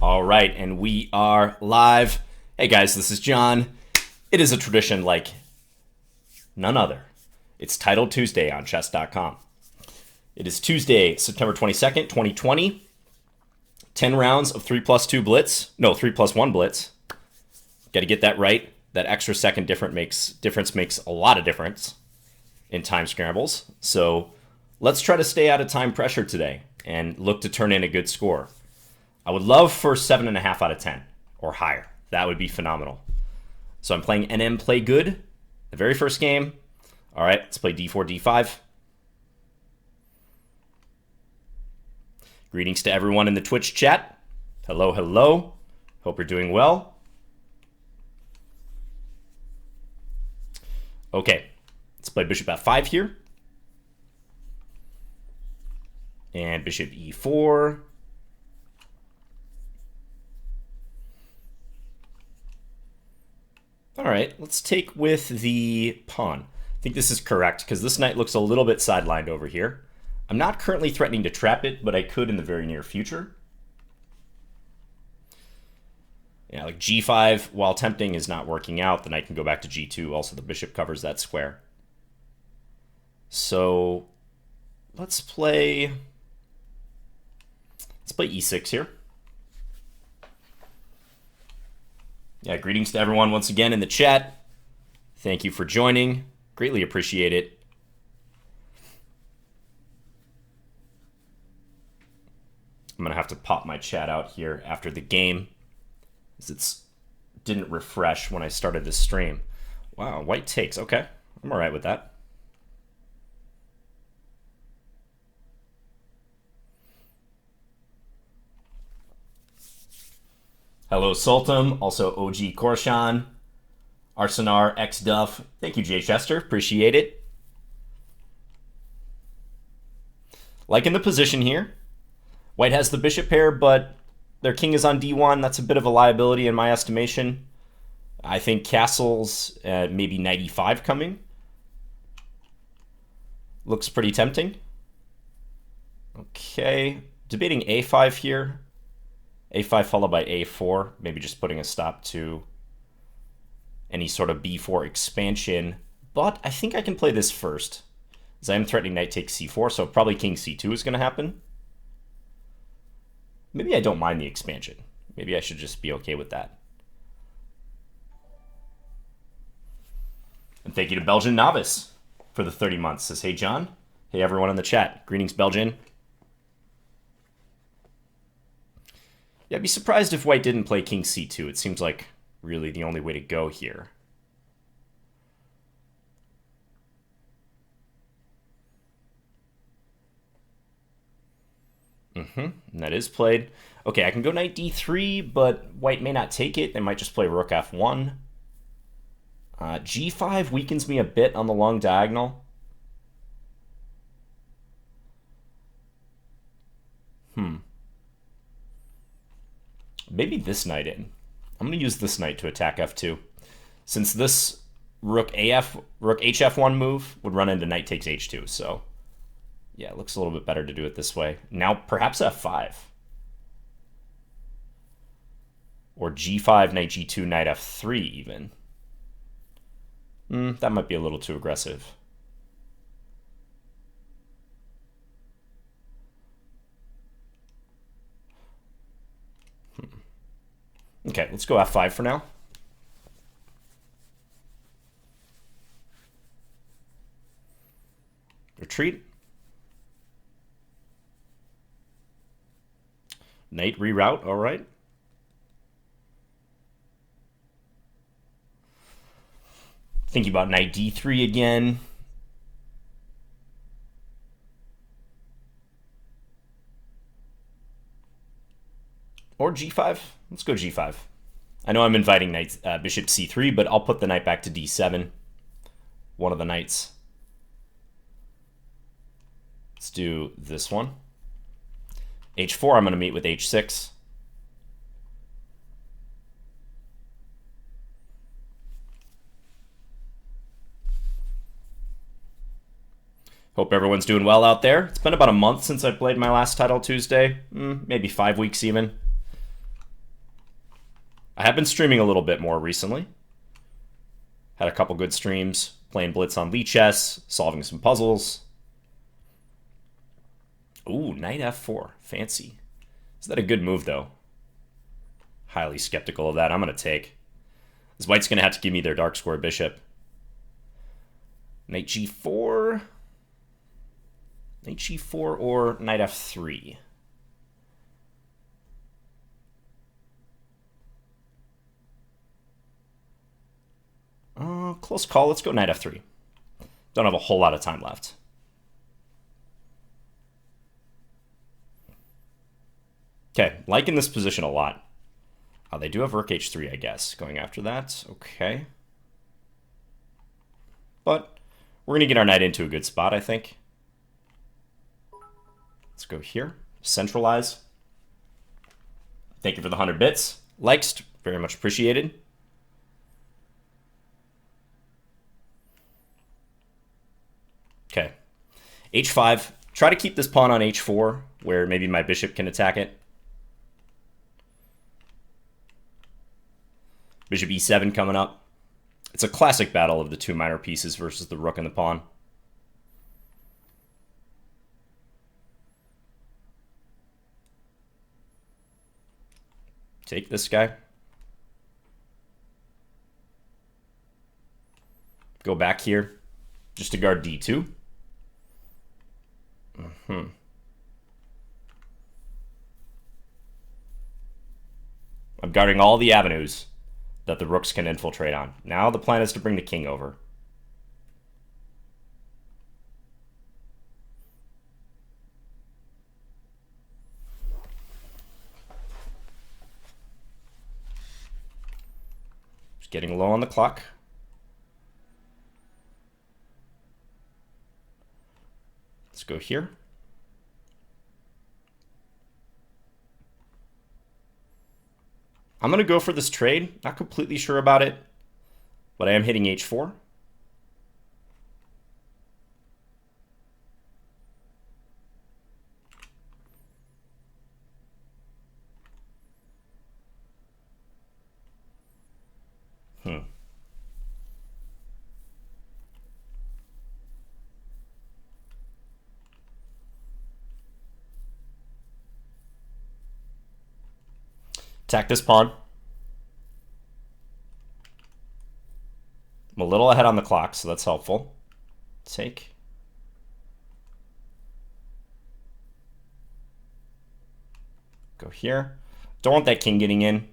All right, and we are live. Hey guys, this is John. It is a tradition like none other. It's Title Tuesday on chess.com. It is Tuesday, September 22nd, 2020. 10 rounds of 3+2 Blitz. No, 3+1 Blitz. Got to get that right. That extra second difference makes a lot of difference in time scrambles. So let's try to stay out of time pressure today and look to turn in a good score. I would love for 7.5 out of 10 or higher. That would be phenomenal. So I'm playing NM Play Good, the very first game. All right, let's play D4, D5. Greetings to everyone in the Twitch chat. Hello, hello. Hope you're doing well. Okay, let's play Bishop F5 here. And Bishop E4. All right, let's take with the pawn. I think this is correct because this knight looks a little bit sidelined over here. I'm not currently threatening to trap it, but I could in the very near future. Yeah, like G5, while tempting, is not working out. The knight can go back to G2. Also, the bishop covers that square. So let's play E6 here. Yeah, greetings to everyone once again in the chat. Thank you for joining. Greatly appreciate it. I'm going to have to pop my chat out here after the game, as it didn't refresh when I started this stream. Wow, white takes. Okay, I'm all right with that. Hello, Sultan. Also, OG Korshan, Arsenar, X Duff. Thank you, Jay Chester. Appreciate it. Liking the position here. White has the bishop pair, but their king is on D1. That's a bit of a liability in my estimation. I think castles, maybe knight E5 coming. Looks pretty tempting. Okay, debating A5 here. A5 followed by A4, maybe just putting a stop to any sort of B4 expansion. But I think I can play this first, as I am threatening knight takes C4, so probably king C2 is going to happen. Maybe I don't mind the expansion. Maybe I should just be okay with that. And thank you to Belgian Novice for the 30 months. Says, hey, John. Hey, everyone in the chat. Greetings, Belgian. Yeah, I'd be surprised if white didn't play king C2. It seems like really the only way to go here. And that is played. Okay, I can go knight D3, but white may not take it. They might just play rook F1. G5 weakens me a bit on the long diagonal. Maybe this knight in. I'm going to use this knight to attack F2. Since this rook HF1 move would run into knight takes H2, so yeah, it looks a little bit better to do it this way. Now perhaps F5. Or G5, knight G2, knight F3 even. That might be a little too aggressive. Okay, let's go F5 for now. Retreat. Knight reroute, all right. Thinking about knight D3 again. Or G5. Let's go G5. I know I'm inviting knight, bishop C3, but I'll put the knight back to D7. One of the knights. Let's do this one. H4, I'm going to meet with H6. Hope everyone's doing well out there. It's been about a month since I played my last Title Tuesday. Maybe 5 weeks even. I have been streaming a little bit more recently. Had a couple good streams, playing Blitz on Lichess, solving some puzzles. Ooh, knight f4. Fancy. Is that a good move, though? Highly skeptical of that. I'm going to take. This white's going to have to give me their dark square bishop. Knight g4. Knight g4 or knight f3. Close call. Let's go knight f3. Don't have a whole lot of time left. Okay, liking this position a lot. They do have rook h3, I guess, going after that. Okay. But we're going to get our knight into a good spot, I think. Let's go here. Centralize. Thank you for the 100 bits. Likes, very much appreciated. Okay. h5. Try to keep this pawn on h4, where maybe my bishop can attack it. Bishop e7 coming up. It's a classic battle of the two minor pieces versus the rook and the pawn. Take this guy. Go back here just to guard d2. I'm guarding all the avenues that the rooks can infiltrate on. Now the plan is to bring the king over. Just getting low on the clock. Let's go here. I'm going to go for this trade. Not completely sure about it, but I am hitting h4. Attack this pawn. I'm a little ahead on the clock, so that's helpful. Take. Go here. Don't want that king getting in.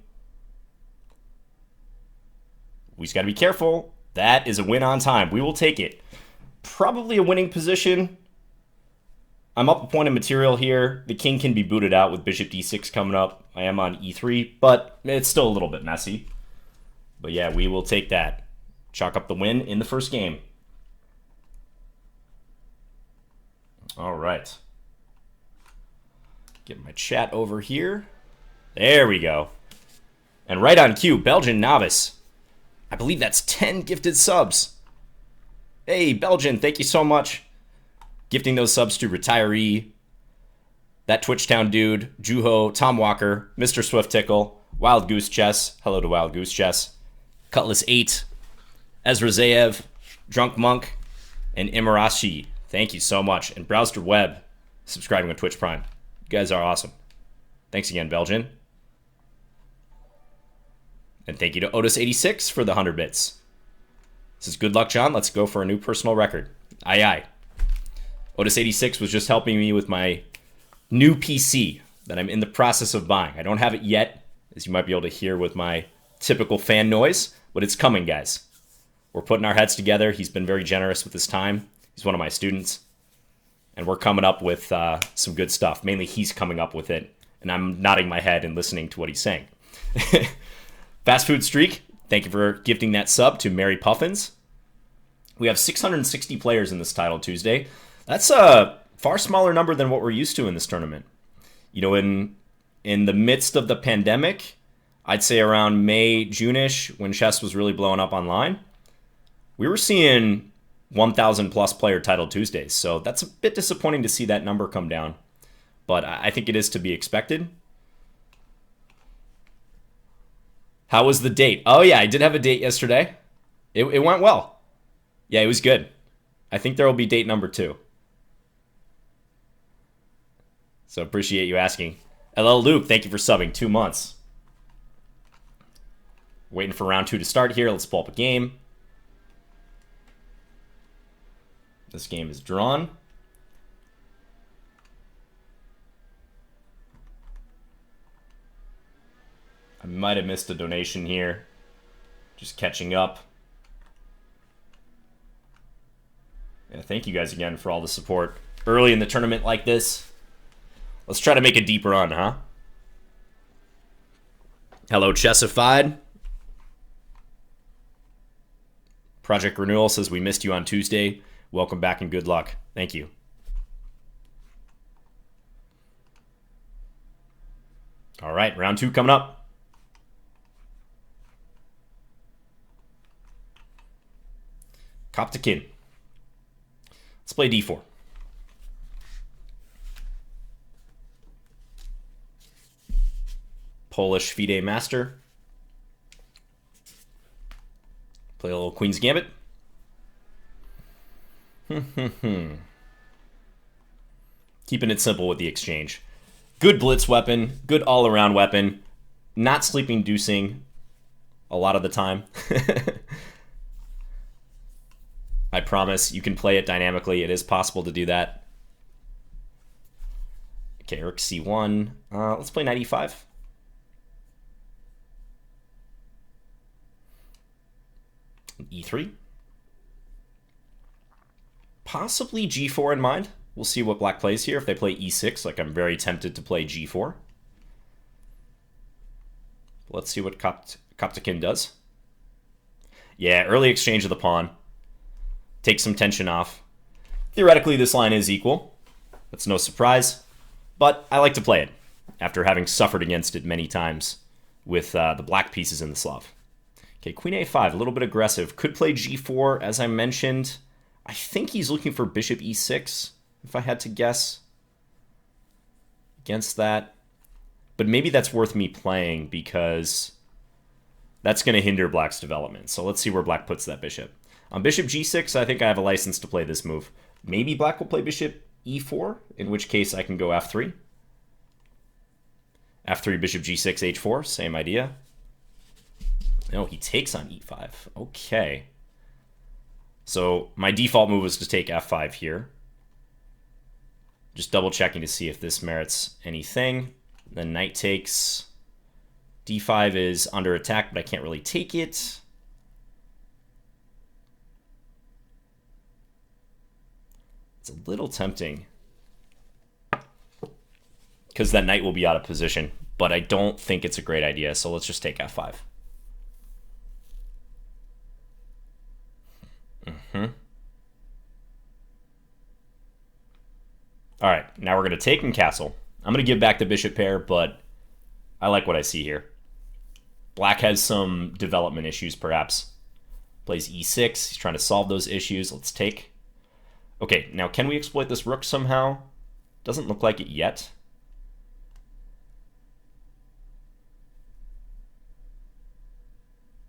We just got to be careful. That is a win on time. We will take it. Probably a winning position. I'm up a point of material here. The king can be booted out with bishop d6 coming up. I am on e3, but it's still a little bit messy. But yeah, we will take that. Chalk up the win in the first game. All right. Get my chat over here. There we go. And right on cue, Belgian Novice. I believe that's 10 gifted subs. Hey, Belgian, thank you so much. Gifting those subs to Retiree, that Twitchtown dude, Juho, Tom Walker, Mr. Swift Tickle, Wild Goose Chess. Hello to Wild Goose Chess. Cutlass 8, Ezra Zayev, Drunk Monk, and Imarashi. Thank you so much. And Browser Web, subscribing to Twitch Prime. You guys are awesome. Thanks again, Belgian. And thank you to Otis86 for the 100 bits. This is Good Luck John. Let's go for a new personal record. Aye, aye. Otis86 was just helping me with my new PC that I'm in the process of buying. I don't have it yet, as you might be able to hear with my typical fan noise, but it's coming, guys. We're putting our heads together. He's been very generous with his time. He's one of my students. And we're coming up with some good stuff. Mainly he's coming up with it, and I'm nodding my head and listening to what he's saying. Fast Food Streak, thank you for gifting that sub to Mary Puffins. We have 660 players in this title Tuesday. That's a far smaller number than what we're used to in this tournament. You know, in the midst of the pandemic, I'd say around May, June-ish, when chess was really blowing up online, we were seeing 1,000 plus player title Tuesdays. So that's a bit disappointing to see that number come down. But I think it is to be expected. How was the date? Oh, yeah, I did have a date yesterday. It went well. Yeah, it was good. I think there will be date number 2. So appreciate you asking. Hello, Luke. Thank you for subbing. 2 months. Waiting for round 2 to start here. Let's pull up a game. This game is drawn. I might have missed a donation here. Just catching up. Yeah, thank you guys again for all the support early in the tournament like this. Let's try to make a deep run, huh? Hello, Chessified. Project Renewal says we missed you on Tuesday. Welcome back and good luck. Thank you. All right, round 2 coming up. Coptikin. Let's play d4. Polish FIDE Master. Play a little Queen's Gambit. Keeping it simple with the exchange. Good blitz weapon, good all-around weapon. Not sleeping-inducing a lot of the time. I promise you can play it dynamically. It is possible to do that. Okay, Rook C1. Let's play Knight E5. E3. Possibly G4 in mind. We'll see what black plays here. If they play E6, like I'm very tempted to play G4. Let's see what Coptikin does. Yeah, early exchange of the pawn. Take some tension off. Theoretically, this line is equal. That's no surprise. But I like to play it, after having suffered against it many times with the black pieces in the Slav. Okay, Queen A5, a little bit aggressive. Could play G4, as I mentioned. I think he's looking for Bishop E6, if I had to guess against that. But maybe that's worth me playing, because that's going to hinder black's development. So let's see where black puts that bishop. On Bishop G6, I think I have a license to play this move. Maybe black will play Bishop E4, in which case I can go F3. F3, Bishop G6, H4, same idea. No, he takes on E5. Okay. So my default move was to take F5 here. Just double checking to see if this merits anything. Then knight takes. D5 is under attack, but I can't really take it. It's a little tempting, because that knight will be out of position, but I don't think it's a great idea, so let's just take F5. All right, now we're going to take and castle. I'm going to give back the bishop pair, but I like what I see here. Black has some development issues, perhaps. Plays E6. He's trying to solve those issues. Let's take. Okay, now can we exploit this rook somehow? Doesn't look like it yet.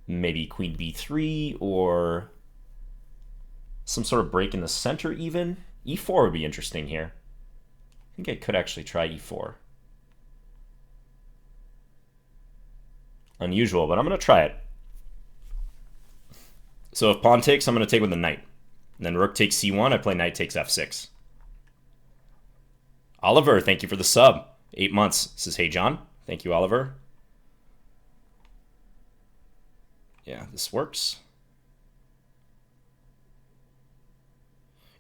Maybe Queen B3 or some sort of break in the center even. E4 would be interesting here. I think I could actually try E4. Unusual, but I'm going to try it. So if pawn takes, I'm going to take with the knight. And then rook takes C1, I play knight takes F6. Oliver, thank you for the sub. 8 months. Says, hey, John. Thank you, Oliver. Yeah, this works.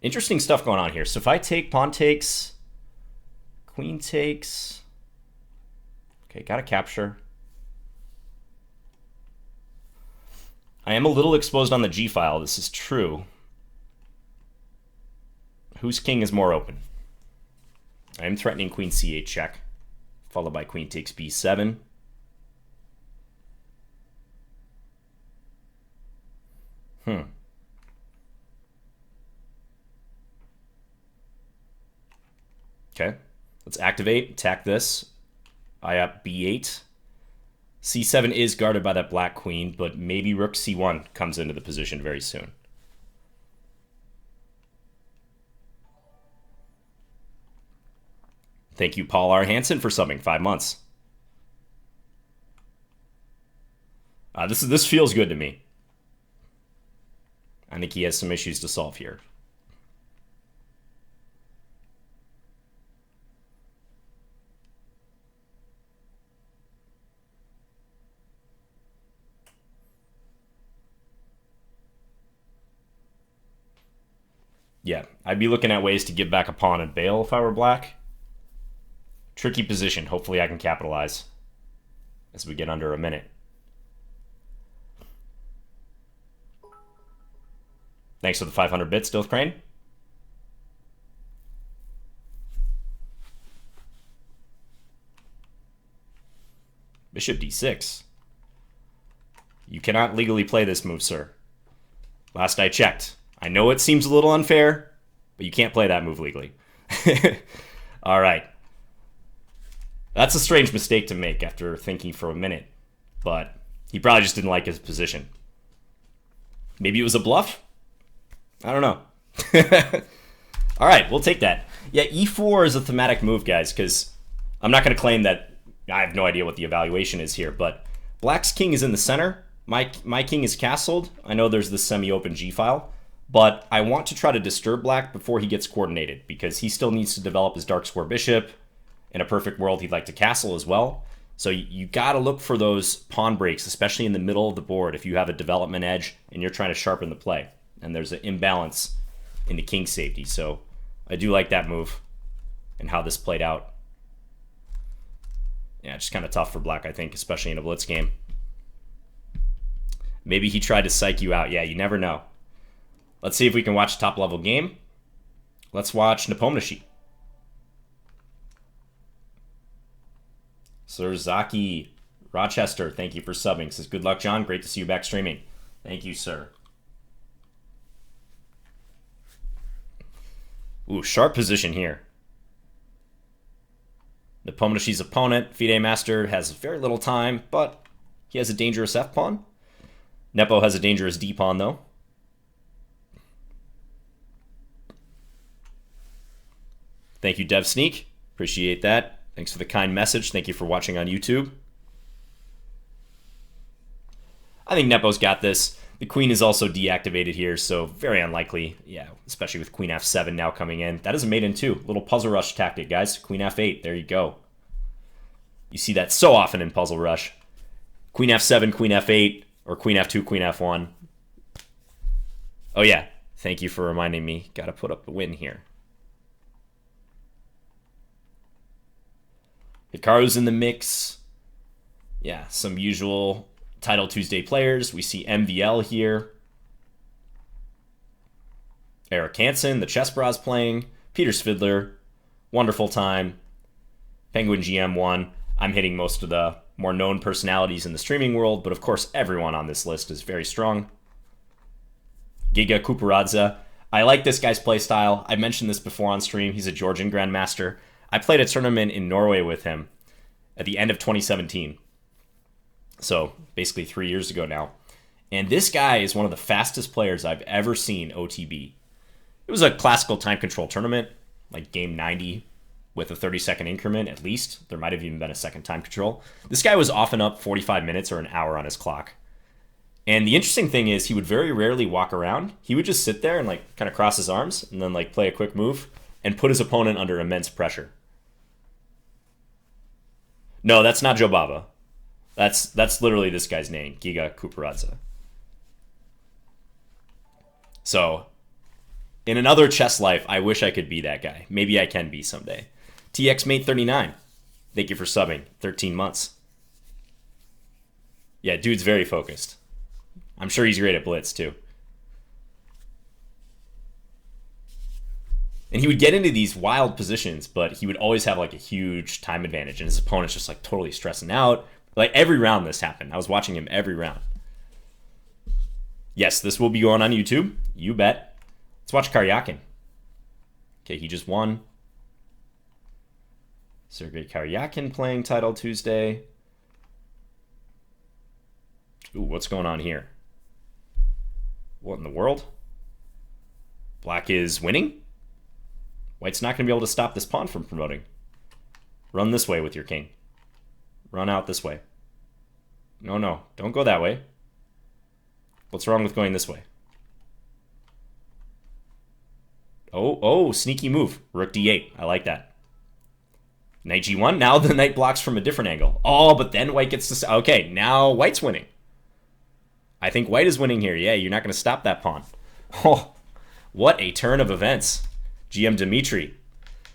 Interesting stuff going on here. So if I take, pawn takes, queen takes. Okay, got to capture. I am a little exposed on the G file. This is true. Whose king is more open? I am threatening queen C8 check, followed by queen takes B7. Okay, let's activate, attack this. I up B8. C7 is guarded by that black queen, but maybe rook C1 comes into the position very soon. Thank you, Paul R. Hansen, for subbing 5 months. This feels good to me. I think he has some issues to solve here. Yeah, I'd be looking at ways to give back a pawn and bail if I were black. Tricky position. Hopefully I can capitalize as we get under a minute. Thanks for the 500 bits, Dilth Crane. Bishop d6. You cannot legally play this move, sir. Last I checked. I know it seems a little unfair, but you can't play that move legally. All right. That's a strange mistake to make after thinking for a minute, but he probably just didn't like his position. Maybe it was a bluff? I don't know. All right, we'll take that. Yeah, e4 is a thematic move, guys, because I'm not going to claim that I have no idea what the evaluation is here, but black's king is in the center. My king is castled. I know there's this semi-open g-file, but I want to try to disturb black before he gets coordinated, because he still needs to develop his dark square bishop. In a perfect world, he'd like to castle as well. So you got to look for those pawn breaks, especially in the middle of the board if you have a development edge and you're trying to sharpen the play. And there's an imbalance in the king safety. So I do like that move and how this played out. Yeah, it's just kind of tough for black, I think, especially in a blitz game. Maybe he tried to psych you out. Yeah, you never know. Let's see if we can watch a top-level game. Let's watch Nepomniachtchi. Sir Zaki Rochester, thank you for subbing. Says, good luck, John. Great to see you back streaming. Thank you, sir. Ooh, sharp position here. Nepomniachtchi's opponent, FIDE Master, has very little time, but he has a dangerous f-pawn. Nepo has a dangerous d-pawn, though. Thank you, Dev Sneak. Appreciate that. Thanks for the kind message. Thank you for watching on YouTube. I think Nepo's got this. The queen is also deactivated here, so very unlikely. Yeah, especially with queen f7 now coming in. That is a mate in two. Little puzzle rush tactic, guys. Queen f8. There you go. You see that so often in puzzle rush. Queen f7, queen f8, or queen f2, queen f1. Oh yeah, thank you for reminding me. Got to put up the win here. Hikaru's in the mix. Yeah, some usual Title Tuesday players. We see MVL here. Eric Hansen, the Chess Bras playing. Peter Svidler, wonderful time. Penguin GM1. I'm hitting most of the more known personalities in the streaming world, but of course everyone on this list is very strong. Giga Kuparadze. I like this guy's playstyle. I mentioned this before on stream. He's a Georgian Grandmaster. I played a tournament in Norway with him at the end of 2017. So basically 3 years ago now. And this guy is one of the fastest players I've ever seen OTB. It was a classical time control tournament, like game 90 with a 30-second increment at least. There might have even been a second time control. This guy was often up 45 minutes or an hour on his clock. And the interesting thing is he would very rarely walk around. He would just sit there and like kind of cross his arms and then like play a quick move and put his opponent under immense pressure. No, that's not Joe Baba. That's literally this guy's name, Giga Kuparadze. So, in another chess life, I wish I could be that guy. Maybe I can be someday. TXMate39, thank you for subbing. 13 months. Yeah, dude's very focused. I'm sure he's great at Blitz, too. And he would get into these wild positions, but he would always have like a huge time advantage, and his opponent's just like totally stressing out. Like every round this happened. I was watching him every round. Yes, this will be going on YouTube. You bet. Let's watch Karyakin. Okay, he just won. Sergei Karyakin playing Title Tuesday. Ooh, what's going on here? What in the world? Black is winning? White's not going to be able to stop this pawn from promoting. Run this way with your king. Run out this way. No, no. Don't go that way. What's wrong with going this way? Oh, sneaky move. Rook d8. I like that. Knight g1. Now the knight blocks from a different angle. Oh, but then white gets to... Okay, now white's winning. I think white is winning here. Yeah, you're not going to stop that pawn. Oh, what a turn of events. GM Dimitri.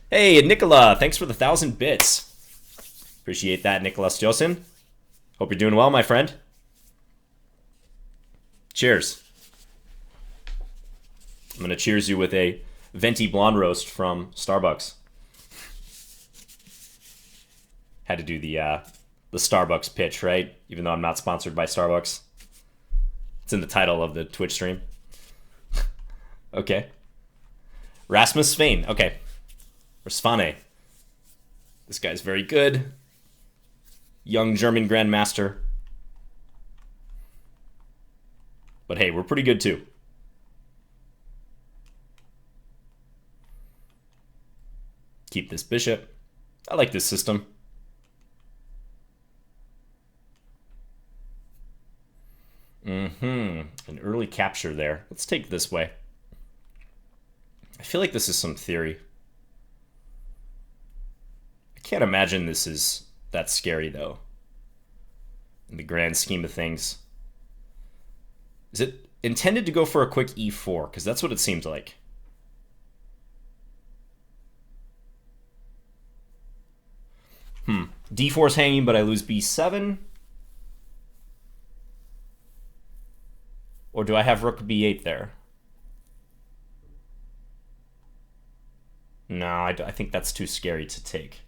Hey, Nicola. Thanks for the 1,000 bits. Appreciate that, Nicolas Josin. Hope you're doing well, my friend. Cheers. I'm going to cheers you with a venti blonde roast from Starbucks. Had to do the Starbucks pitch, right? Even though I'm not sponsored by Starbucks. It's in the title of the Twitch stream. Okay. Rasmus Svein. Okay. Or Svane. This guy's very good. Young German grandmaster. But hey, we're pretty good too. Keep this bishop. I like this system. An early capture there. Let's take it this way. I feel like this is some theory. I can't imagine this is that scary, though. In the grand scheme of things. Is it intended to go for a quick e4? Because that's what it seems like. D4 is hanging, but I lose b7. Or do I have rook b8 there? No, I think that's too scary to take.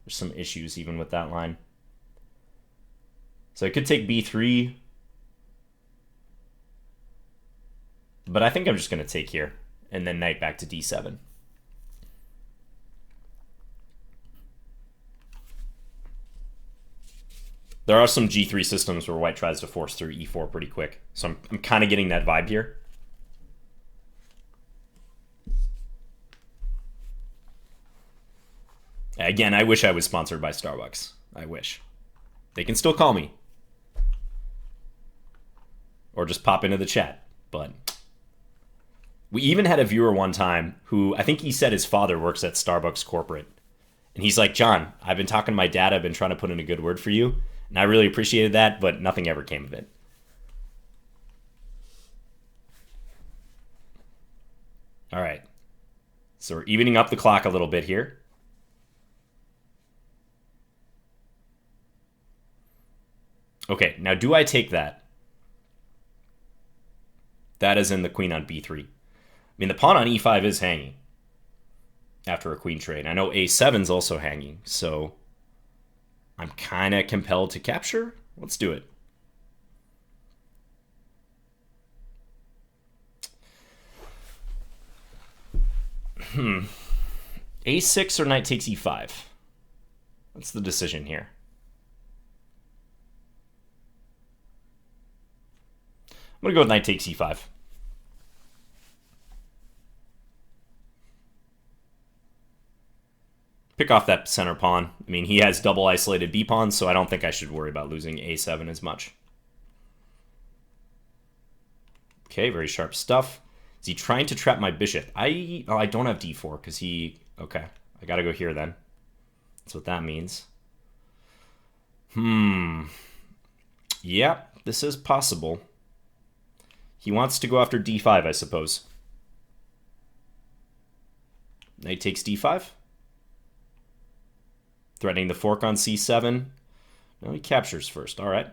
There's some issues even with that line. So I could take b3. But I think I'm just going to take here. And then knight back to d7. There are some g3 systems where white tries to force through e4 pretty quick. So I'm kind of getting that vibe here. Again, I wish I was sponsored by Starbucks. I wish. They can still call me. Or just pop into the chat. But we even had a viewer one time who, I think he said his father works at Starbucks corporate. And he's like, John, I've been talking to my dad. I've been trying to put in a good word for you. And I really appreciated that, but nothing ever came of it. All right. So we're evening up the clock a little bit here. Okay, now do I take that? That is in the queen on b3. I mean, the pawn on e5 is hanging after a queen trade. I know a7's also hanging, so I'm kind of compelled to capture. Let's do it. A6 or knight takes e5. That's the decision here. I'm going to go with knight takes e5. Pick off that center pawn. I mean, he has double isolated b pawns, so I don't think I should worry about losing a7 as much. Okay, very sharp stuff. Is he trying to trap my bishop? I don't have d4 because he... Okay, I got to go here then. That's what that means. Yeah, this is possible. He wants to go after d5, I suppose. Knight takes d5. Threatening the fork on c7. No, he captures first. All right.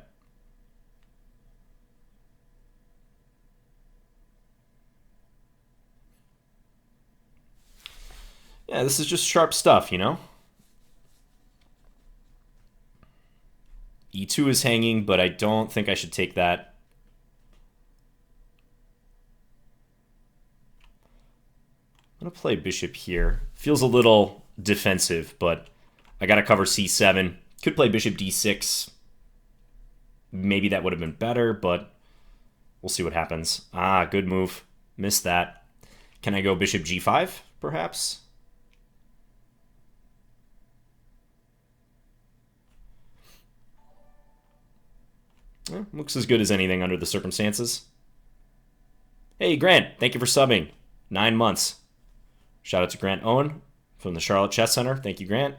Yeah, this is just sharp stuff, you know? e2 is hanging, but I don't think I should take that. I'm going to play bishop here. Feels a little defensive, but I got to cover c7. Could play bishop d6. Maybe that would have been better, but we'll see what happens. Ah, good move. Missed that. Can I go bishop g5, perhaps? Looks as good as anything under the circumstances. Hey, Grant, thank you for subbing. 9 months. Shout out to Grant Owen from the Charlotte Chess Center. Thank you, Grant.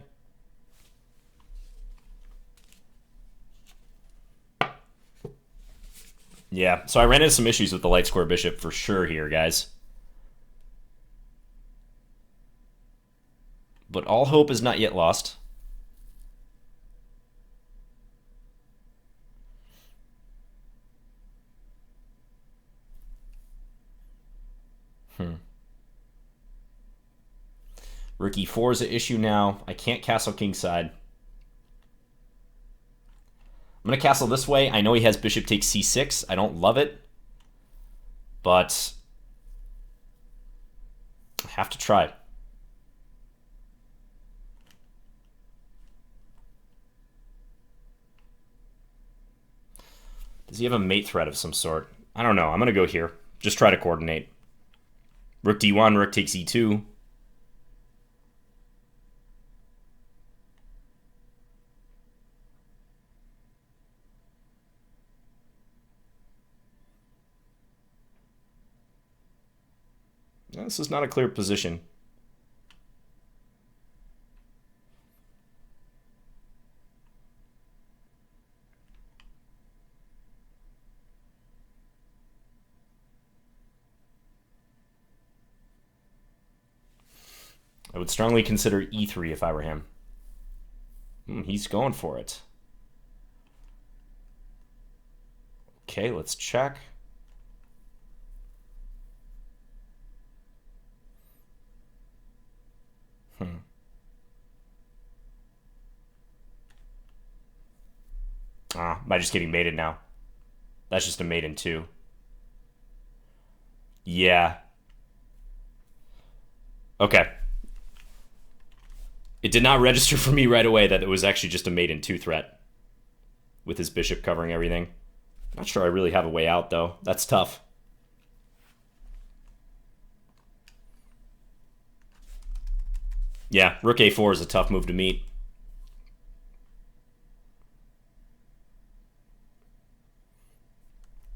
Yeah, so I ran into some issues with the light square bishop for sure here, guys. But all hope is not yet lost. Rook e4 is an issue now. I can't castle kingside. I'm going to castle this way. I know he has bishop takes c6. I don't love it. But I have to try. Does he have a mate threat of some sort? I don't know. I'm going to go here. Just try to coordinate. Rook d1, rook takes e2. This is not a clear position. I would strongly consider e3 if I were him. He's going for it. Okay, let's check. Am I just getting mated now? That's just a mate in 2. Yeah. Okay. It did not register for me right away that it was actually just a mate in 2 threat. With his bishop covering everything. Not sure I really have a way out, though. That's tough. Yeah, rook a4 is a tough move to meet.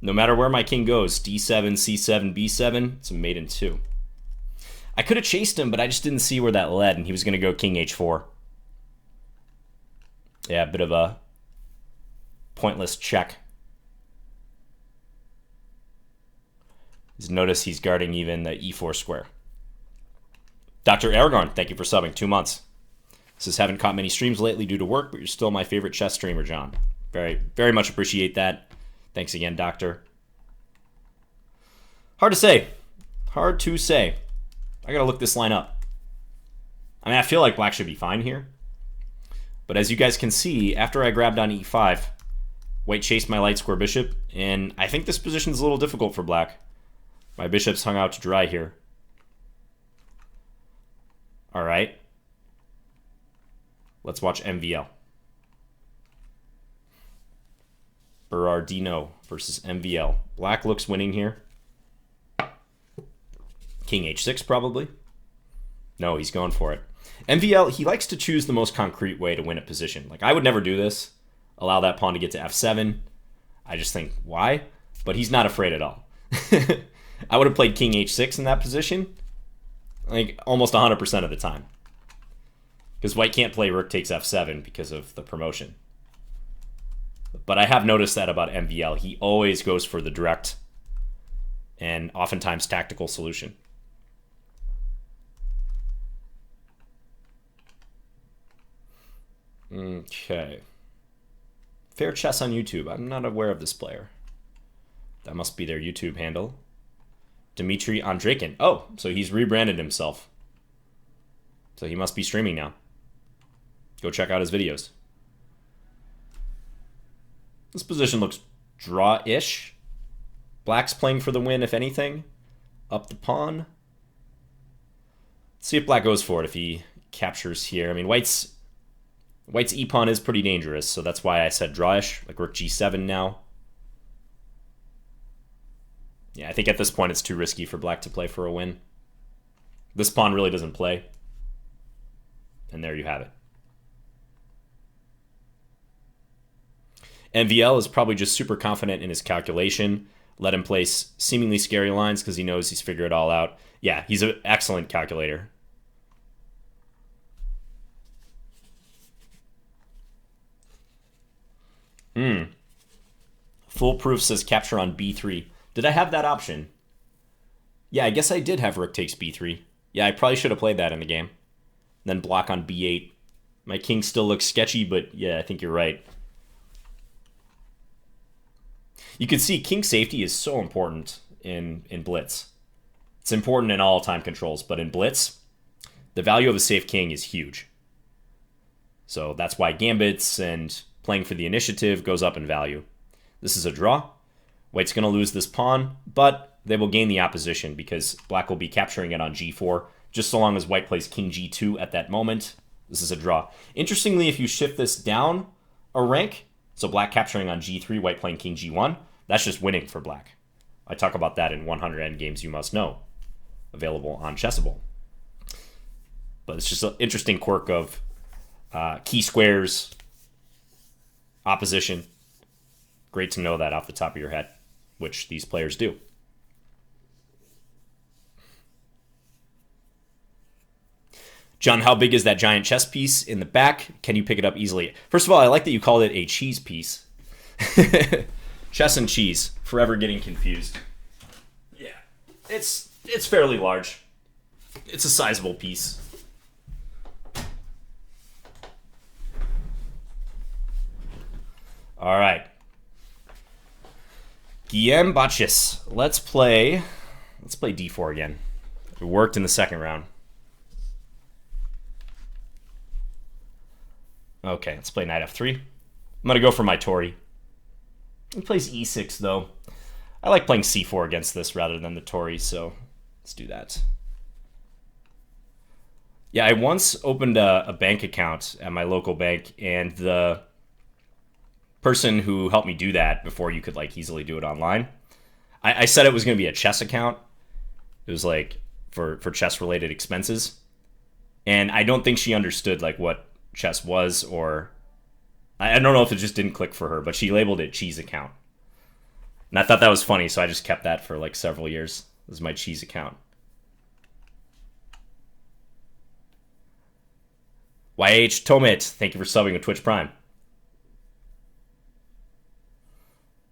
No matter where my king goes, d7, c7, b7, it's a mate in 2. I could have chased him, but I just didn't see where that led, and he was going to go king h4. Yeah, a bit of a pointless check. Notice he's guarding even the e4 square. Dr. Aragorn, thank you for subbing. 2 months. Says, haven't caught many streams lately due to work, but you're still my favorite chess streamer, John. Very, very much appreciate that. Thanks again, Doctor. Hard to say. Hard to say. I gotta look this line up. I mean, I feel like black should be fine here. But as you guys can see, after I grabbed on e5, white chased my light square bishop, and I think this position is a little difficult for black. My bishop's hung out to dry here. All right. Let's watch MVL. Berardino versus MVL. Black looks winning here. King h6 probably. No, he's going for it. MVL, he likes to choose the most concrete way to win a position. Like, I would never do this. Allow that pawn to get to f7. I just think, why? But he's not afraid at all. I would have played king h6 in that position, like, almost 100% of the time. Because white can't play rook takes f7 because of the promotion. But I have noticed that about MVL. He always goes for the direct and oftentimes tactical solution. Okay. Fair Chess on YouTube. I'm not aware of this player. That must be their YouTube handle. Dmitry Andreikin. Oh, so he's rebranded himself. So he must be streaming now. Go check out his videos. This position looks draw-ish. Black's playing for the win, if anything. Up the pawn. Let's see if black goes for it, if he captures here. I mean, white's White's e-pawn is pretty dangerous, so that's why I said drawish, like rook g7 now. Yeah, I think at this point it's too risky for black to play for a win. This pawn really doesn't play. And there you have it. MVL is probably just super confident in his calculation. Let him place seemingly scary lines because he knows he's figured it all out. Yeah, he's an excellent calculator. Foolproof says capture on b3. Did I have that option? Yeah, I guess I did have rook takes b3. Yeah, I probably should have played that in the game. Then block on b8. My king still looks sketchy, but yeah, I think you're right. You can see king safety is so important in Blitz. It's important in all time controls, but in Blitz, the value of a safe king is huge. So that's why gambits and playing for the initiative goes up in value. This is a draw. White's going to lose this pawn, but they will gain the opposition because black will be capturing it on g4, just so long as white plays king g2 at that moment. This is a draw. Interestingly, if you shift this down a rank, so black capturing on g3, white playing king g1, that's just winning for black. I talk about that in 100 Endgames You Must Know, available on Chessable. But it's just an interesting quirk of key squares, opposition. Great to know that off the top of your head, which these players do. John, how big is that giant chess piece in the back? Can you pick it up easily? First of all, I like that you called it a cheese piece. Chess and cheese, forever getting confused. Yeah, it's fairly large. It's a sizable piece. All right. Guillaume Bachis. Let's play d4 again. It worked in the second round. Okay, let's play knight f3. I'm going to go for my Tory. He plays e6, though. I like playing c4 against this rather than the Tory, so let's do that. Yeah, I once opened a bank account at my local bank, and the person who helped me do that before you could like easily do it online, I said it was going to be a chess account. It was like for chess-related expenses. And I don't think she understood like what chess was, or I don't know if it just didn't click for her, but she labeled it cheese account. And I thought that was funny, so I just kept that for like several years. This is my cheese account. YH Tomit, thank you for subbing with Twitch Prime.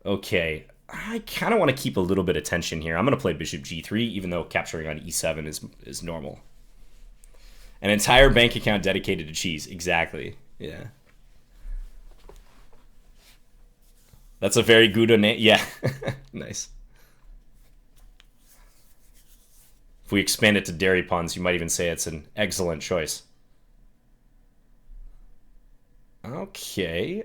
Okay, I kind of want to keep a little bit of tension here. I'm going to play bishop g3, even though capturing on e7 is normal. An entire bank account dedicated to cheese. Exactly. Yeah. That's a very good name. Yeah. Nice. If we expand it to dairy puns, you might even say it's an excellent choice. Okay.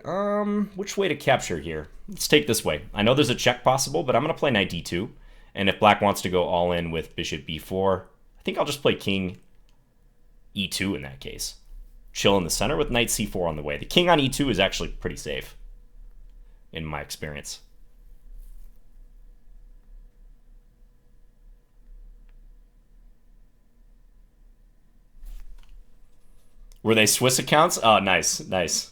Which way to capture here? Let's take this way. I know there's a check possible, but I'm going to play knight d2. And if black wants to go all in with bishop b4, I think I'll just play king e2 in that case. Chill in the center with knight c4 on the way. The king on e2 is actually pretty safe, in my experience. Were they Swiss accounts? Oh, nice, nice.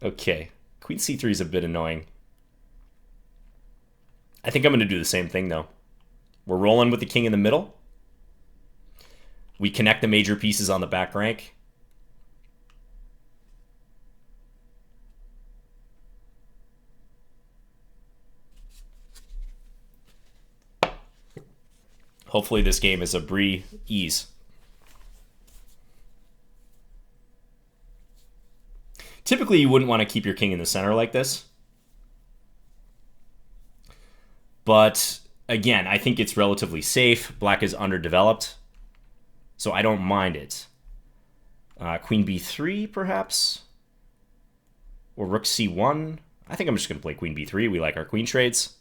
Okay, queen c3 is a bit annoying. I think I'm going to do the same thing, though. We're rolling with the king in the middle. We connect the major pieces on the back rank. Hopefully this game is a breeze. Typically, you wouldn't want to keep your king in the center like this. But again, I think it's relatively safe. Black is underdeveloped, so I don't mind it. Queen b3, perhaps? Or rook c1? I think I'm just going to play queen b3. We like our queen trades.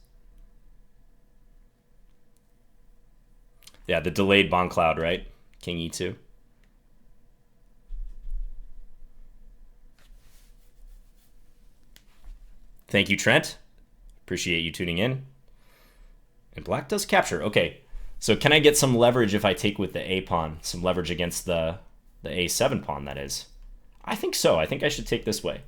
Yeah, the delayed Bond Cloud, right? King E2. Thank you, Trent. Appreciate you tuning in. And black does capture. Okay, so can I get some leverage if I take with the A pawn? Some leverage against the A7 pawn, that is. I think so. I think I should take this way.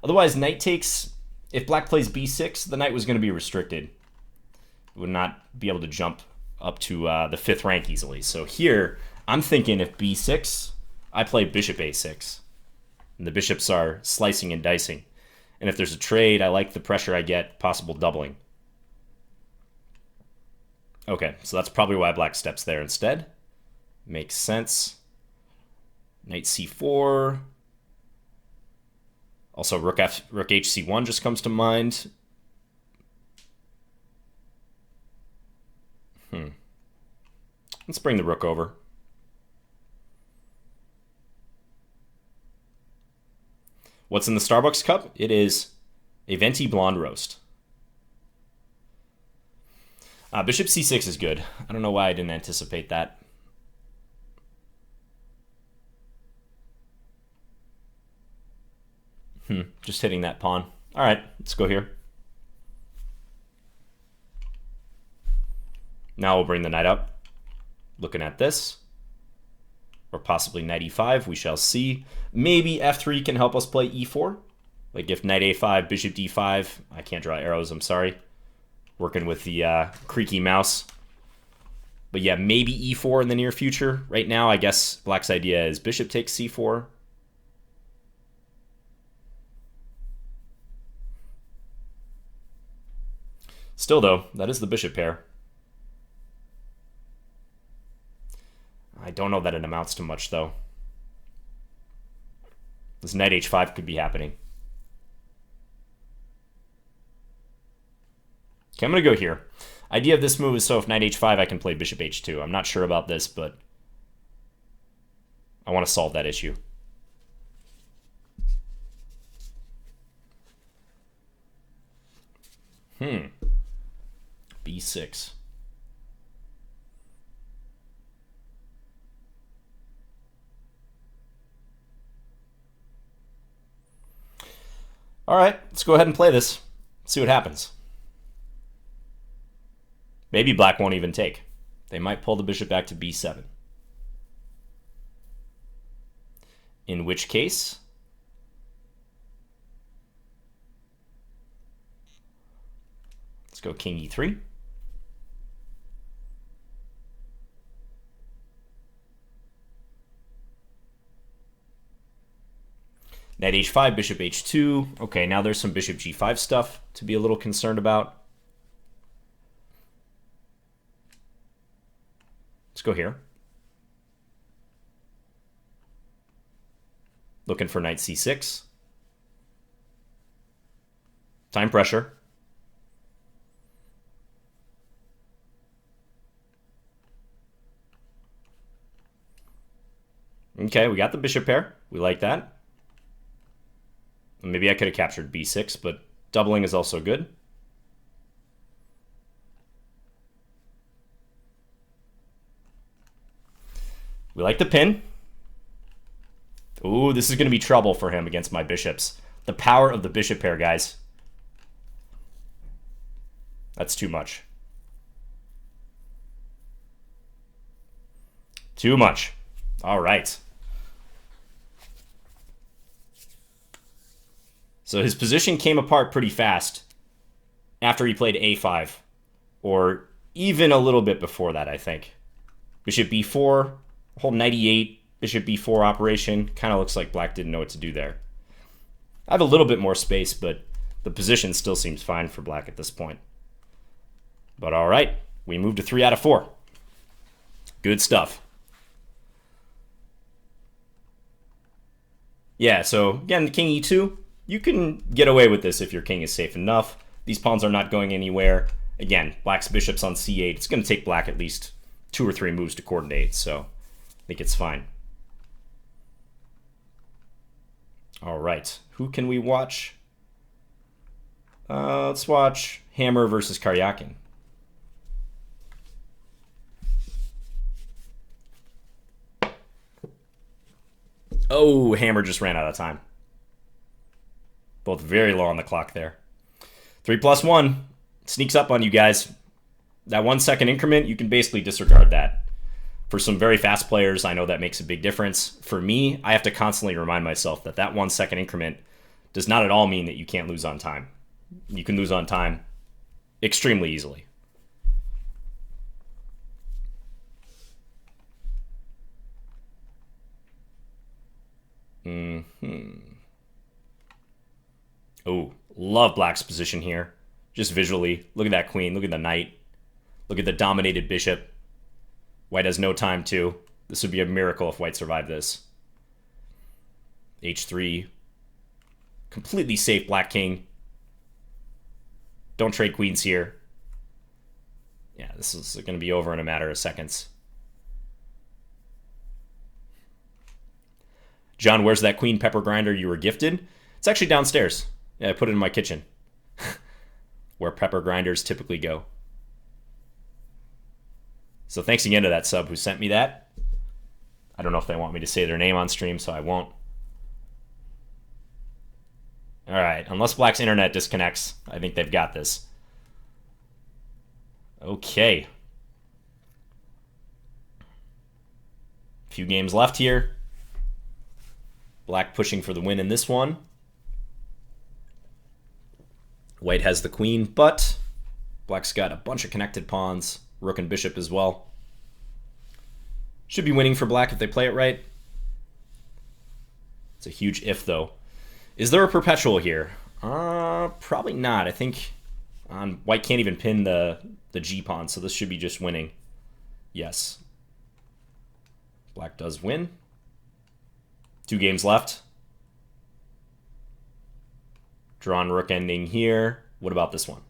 Otherwise, knight takes... If black plays B6, the knight was going to be restricted. It would not be able to jump up to the 5th rank easily. So here, I'm thinking if B6, I play bishop A6. And the bishops are slicing and dicing. And if there's a trade, I like the pressure I get, possible doubling. Okay, so that's probably why black steps there instead. Makes sense. Knight C4. Also, rook HC1 just comes to mind. Let's bring the rook over. What's in the Starbucks cup? It is a venti blonde roast. Bishop C6 is good. I don't know why I didn't anticipate that. Just hitting that pawn. All right, let's go here. Now we'll bring the knight up. Looking at this. Or possibly knight e5, we shall see. Maybe f3 can help us play e4. Like if knight a5, bishop d5. I can't draw arrows, I'm sorry. Working with the creaky mouse. But yeah, maybe e4 in the near future. Right now, I guess black's idea is bishop takes c4. Still, though, that is the bishop pair. I don't know that it amounts to much, though. This knight h5 could be happening. Okay, I'm going to go here. Idea of this move is so if knight h5, I can play bishop h2. I'm not sure about this, but I want to solve that issue. B6. All right, let's go ahead and play this. See what happens. Maybe black won't even take. They might pull the bishop back to b7. In which case, let's go king e3. Knight h5, bishop h2. Okay, now there's some bishop g5 stuff to be a little concerned about. Let's go here. Looking for knight c6. Time pressure. Okay, we got the bishop pair. We like that. Maybe I could have captured b6, but doubling is also good. We like the pin. Ooh, this is going to be trouble for him against my bishops. The power of the bishop pair, guys. That's too much. Too much. All right. So his position came apart pretty fast after he played a5, or even a little bit before that, I think. Bishop b4, whole knight e8, bishop b4 operation. Kind of looks like black didn't know what to do there. I have a little bit more space, but the position still seems fine for black at this point. But all right, we moved to 3 out of 4. Good stuff. Yeah, so again, king e2. You can get away with this if your king is safe enough. These pawns are not going anywhere. Again, black's bishop's on c8. It's going to take black at least 2 or 3 moves to coordinate, so I think it's fine. All right, who can we watch? Let's watch Hammer versus Karyakin. Oh, hammer just ran out of time. Both very low on the clock there. 3+1 sneaks up on you guys. That 1 second increment, you can basically disregard that. For some very fast players, I know that makes a big difference. For me, I have to constantly remind myself that that 1 second increment does not at all mean that you can't lose on time. You can lose on time extremely easily. Oh, love Black's position here. Just visually. Look at that queen. Look at the knight. Look at the dominated bishop. White has no time to. This would be a miracle if White survived this. H3. Completely safe Black king. Don't trade queens here. Yeah, this is going to be over in a matter of seconds. John, where's that queen pepper grinder you were gifted? It's actually downstairs. Yeah, I put it in my kitchen. Where pepper grinders typically go. So thanks again to that sub who sent me that. I don't know if they want me to say their name on stream, so I won't. All right, unless Black's internet disconnects, I think they've got this. Okay. A few games left here. Black pushing for the win in this one. White has the queen, but Black's got a bunch of connected pawns, rook and bishop as well. Should be winning for Black if they play it right. It's a huge if, though. Is there a perpetual here? Probably not. I think White can't even pin the G pawn, so this should be just winning. Yes. Black does win. 2 games left. Drawn rook ending here. What about this one?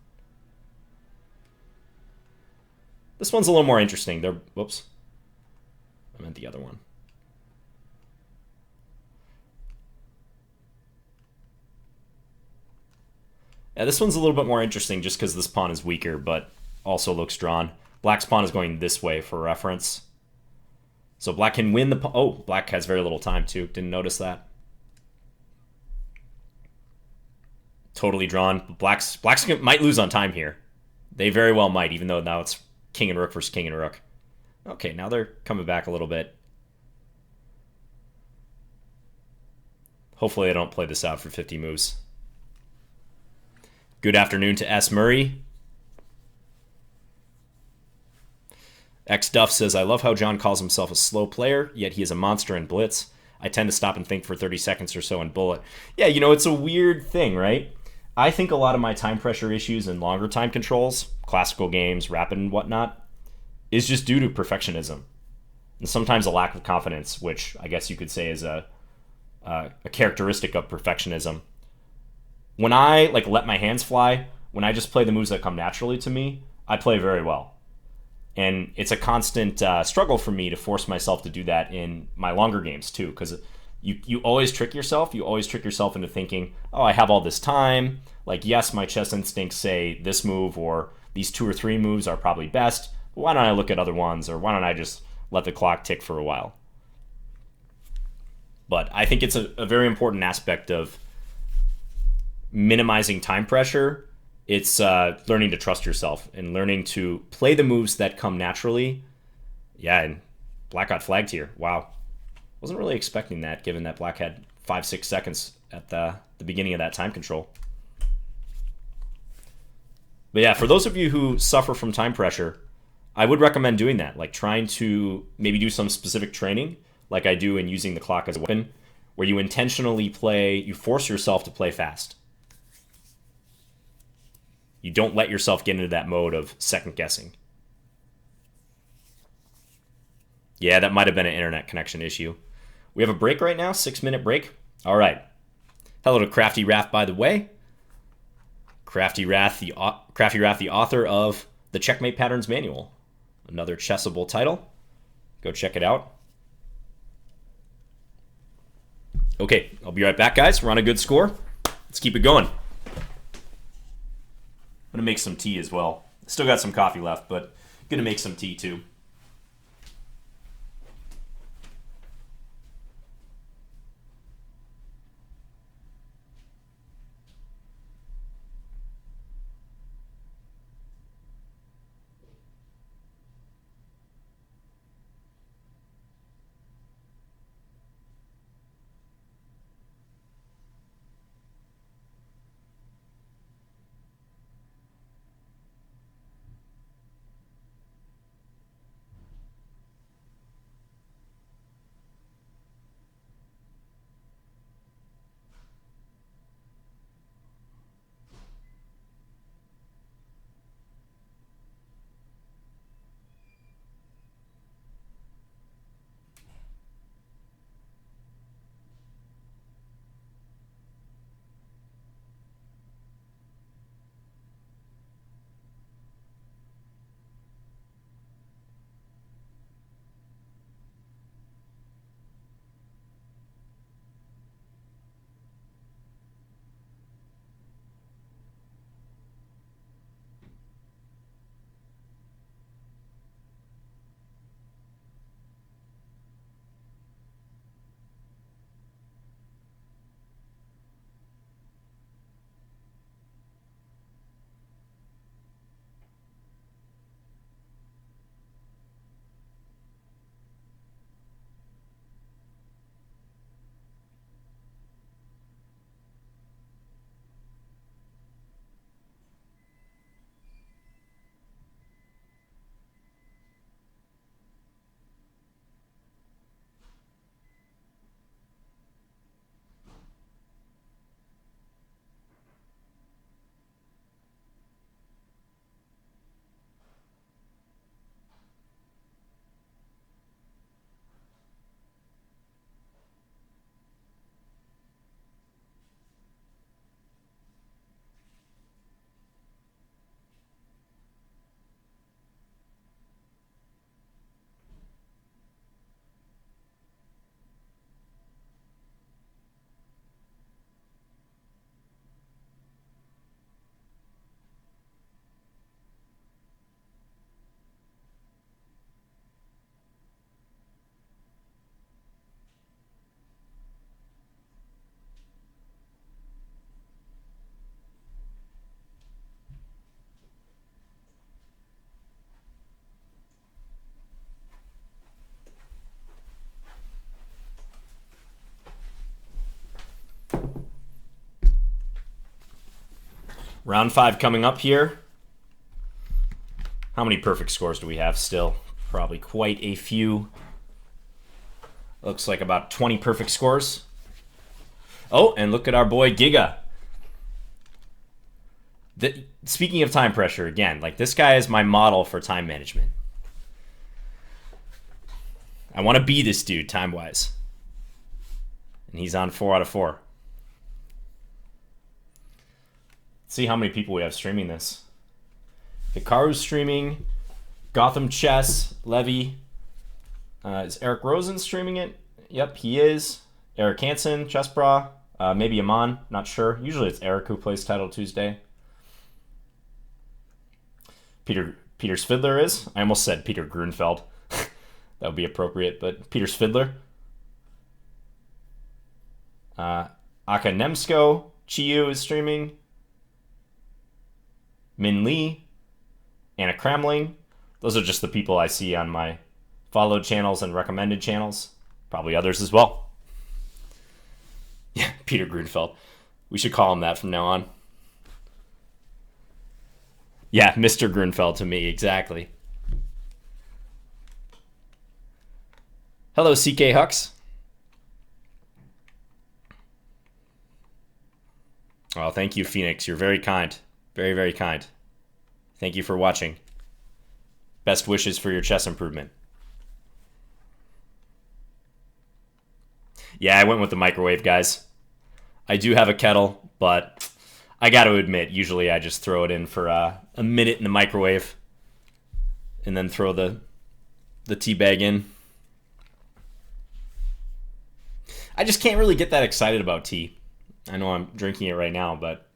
This one's a little more interesting. Whoops. I meant the other one. Yeah, this one's a little bit more interesting just because this pawn is weaker, but also looks drawn. Black's pawn is going this way for reference. So Black can win the pawn. Oh, Black has very little time too. Didn't notice that. Totally drawn. Black's might lose on time here. They very well might, even though now it's king and rook versus king and rook. Okay, now they're coming back a little bit. Hopefully they don't play this out for 50 moves. Good afternoon to S. Murray. X Duff says, I love how John calls himself a slow player, yet he is a monster in Blitz. I tend to stop and think for 30 seconds or so in Bullet. Yeah, you know, it's a weird thing, right? I think a lot of my time pressure issues and longer time controls, classical games, rapid and whatnot, is just due to perfectionism. And sometimes a lack of confidence, which I guess you could say is a characteristic of perfectionism. When I let my hands fly, when I just play the moves that come naturally to me, I play very well. And it's a constant struggle for me to force myself to do that in my longer games too, because you always trick yourself. You always trick yourself into thinking, oh, I have all this time. Like, yes, my chess instincts say this move or these 2 or 3 moves are probably best. But why don't I look at other ones, or why don't I just let the clock tick for a while? But I think it's a very important aspect of minimizing time pressure. It's learning to trust yourself and learning to play the moves that come naturally. Yeah, and Black got flagged here. Wow. Wasn't really expecting that, given that Black had 5-6 seconds at the beginning of that time control. But yeah, for those of you who suffer from time pressure, I would recommend doing that, like trying to maybe do some specific training, like I do in using the clock as a weapon, where you intentionally you force yourself to play fast. You don't let yourself get into that mode of second guessing. Yeah, that might have been an internet connection issue. We have a break right now, 6-minute break. All right. Hello to Crafty Wrath, by the way. Crafty Wrath, the author of the Checkmate Patterns Manual. Another chessable title. Go check it out. Okay, I'll be right back, guys. We're on a good score. Let's keep it going. I'm going to make some tea as well. Still got some coffee left, but going to make some tea too. Round 5 coming up here. How many perfect scores do we have still? Probably quite a few. Looks like about 20 perfect scores. Oh, and look at our boy Giga. Speaking of time pressure, again, like this guy is my model for time management. I want to be this dude time-wise. And he's on 4 out of 4. Let's see how many people we have streaming this. Hikaru's streaming. Gotham Chess. Levy. Is Eric Rosen streaming it? Yep, he is. Eric Hansen, Chess Bra. Maybe Aman, not sure. Usually it's Eric who plays Title Tuesday. Peter Svidler is. I almost said Peter Grunfeld. That would be appropriate, but Peter Svidler. Aka Nemsko. Chiyu is streaming. Min Lee. Anna Kramling. Those are just the people I see on my followed channels and recommended channels. Probably others as well. Yeah, Peter Grunfeld. We should call him that from now on. Yeah, Mr. Grunfeld to me, exactly. Hello, CK Hux. Oh, thank you, Phoenix. You're very kind. Very, very kind. Thank you for watching. Best wishes for your chess improvement. Yeah, I went with the microwave, guys. I do have a kettle, but I got to admit, usually I just throw it in for a minute in the microwave and then throw the tea bag in. I just can't really get that excited about tea. I know I'm drinking it right now, but...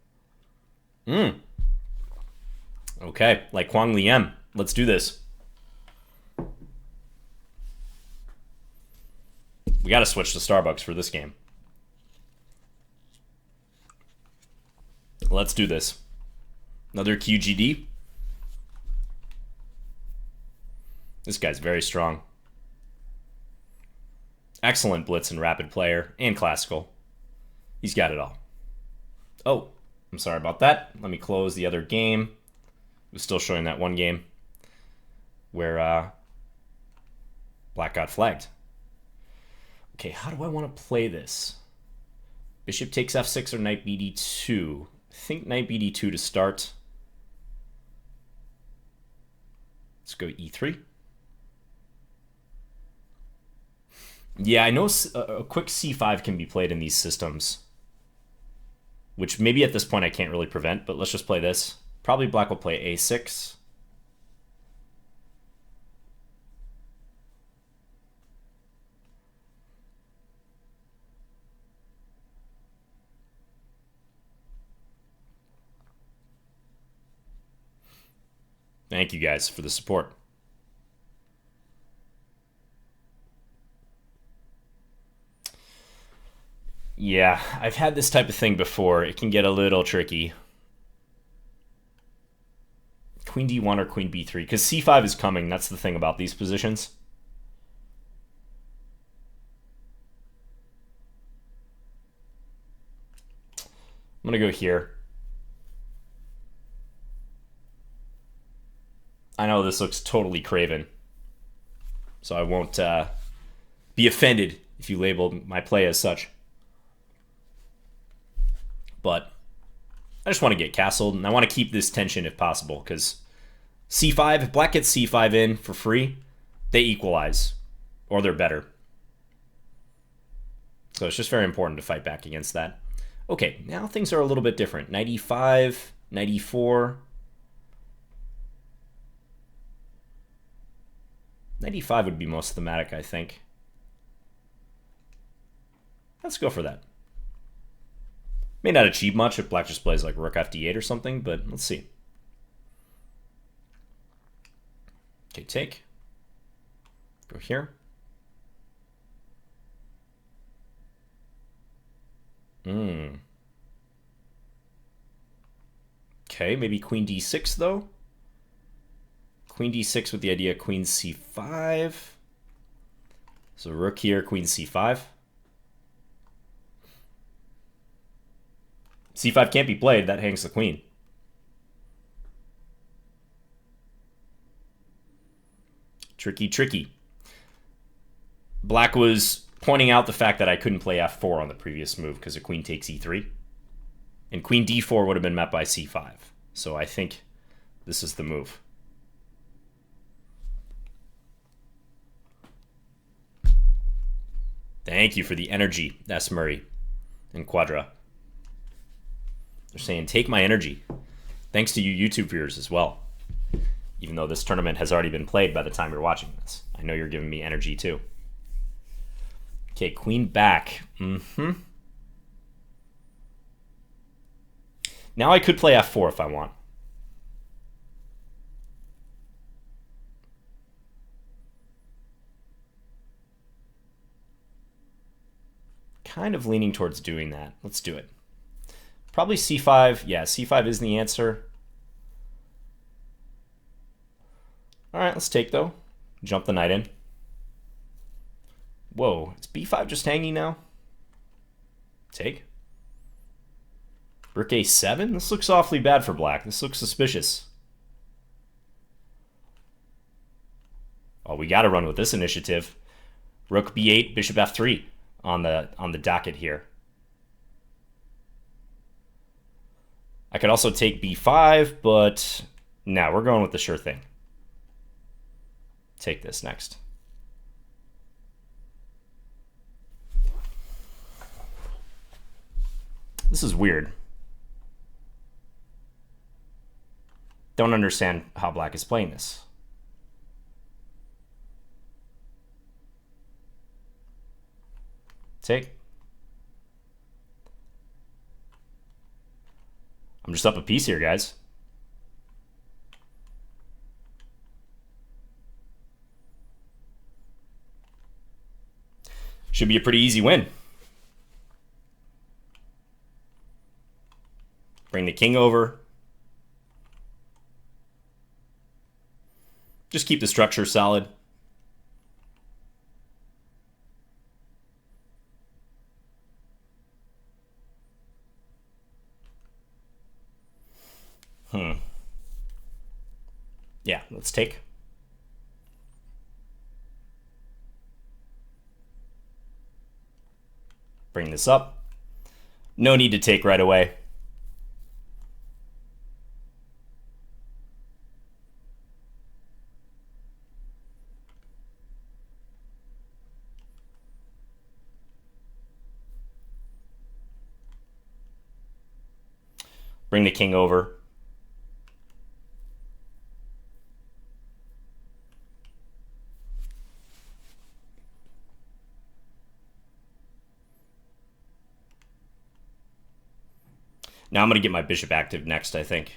Okay, like Huang Liem. Let's do this. We got to switch to Starbucks for this game. Let's do this. Another QGD. This guy's very strong. Excellent blitz and rapid player and classical. He's got it all. Oh, I'm sorry about that. Let me close the other game. It was still showing that one game where Black got flagged. Okay, how do I want to play this? Bishop takes f6 or knight bd2. I think knight bd2 to start. Let's go e3. Yeah, I know a quick c5 can be played in these systems, which maybe at this point I can't really prevent, but let's just play this. Probably Black will play a6. Thank you guys for the support. Yeah, I've had this type of thing before. It can get a little tricky. Queen d1 or queen b3, because c5 is coming. That's the thing about these positions. I'm going to go here. I know this looks totally craven, so I won't be offended if you label my play as such. But I just want to get castled, and I want to keep this tension if possible, because c5, if Black gets c5 in for free, they equalize, or they're better. So it's just very important to fight back against that. Okay, now things are a little bit different. Knight e5, knight e4. Knight e5 would be most thematic, I think. Let's go for that. May not achieve much if Black just plays like rook fd8 or something, but let's see. Okay, take. Go here. Okay, maybe queen d6 though. Queen d6 with the idea queen c5. So rook here, queen c5. c5 can't be played, that hangs the queen. Tricky, tricky. Black was pointing out the fact that I couldn't play f4 on the previous move because a queen takes e3. And queen d4 would have been met by c5. So I think this is the move. Thank you for the energy, S. Murray and Quadra. They're saying, take my energy. Thanks to you YouTube viewers as well. Even though this tournament has already been played by the time you're watching this. I know you're giving me energy too. Okay, queen back. Now I could play f4 if I want. Kind of leaning towards doing that. Let's do it. Probably c5. Yeah, c5 is the answer. All right, let's take, though. Jump the knight in. Whoa, is b5 just hanging now? Take. Rook a7? This looks awfully bad for black. This looks suspicious. Oh, we got to run with this initiative. Rook b8, bishop f3 on the docket here. I could also take b5, but no, we're going with the sure thing. Take this next. This is weird. Don't understand how black is playing this. Take. I'm just up a piece here, guys. Should be a pretty easy win. Bring the king over. Just keep the structure solid. Yeah, let's take. Bring this up. No need to take right away. Bring the king over. Now I'm going to get my bishop active next, I think.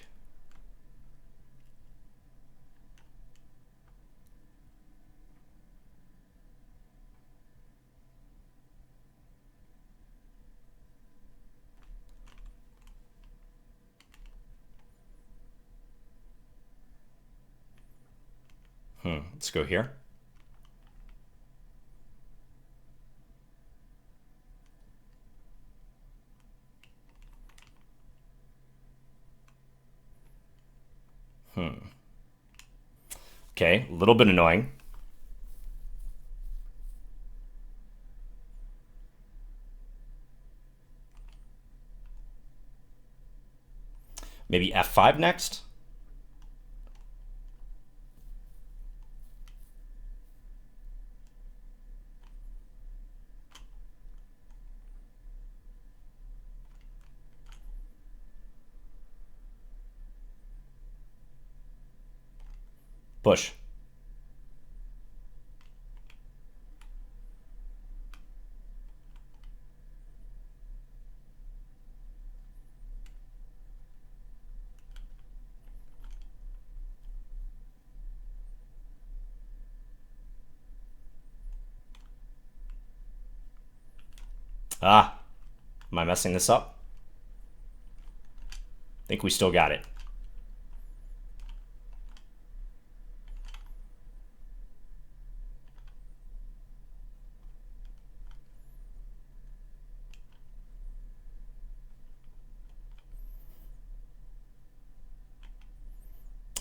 Let's go here. Okay, a little bit annoying. Maybe f5 next? Push. Ah, am I messing this up? I think we still got it.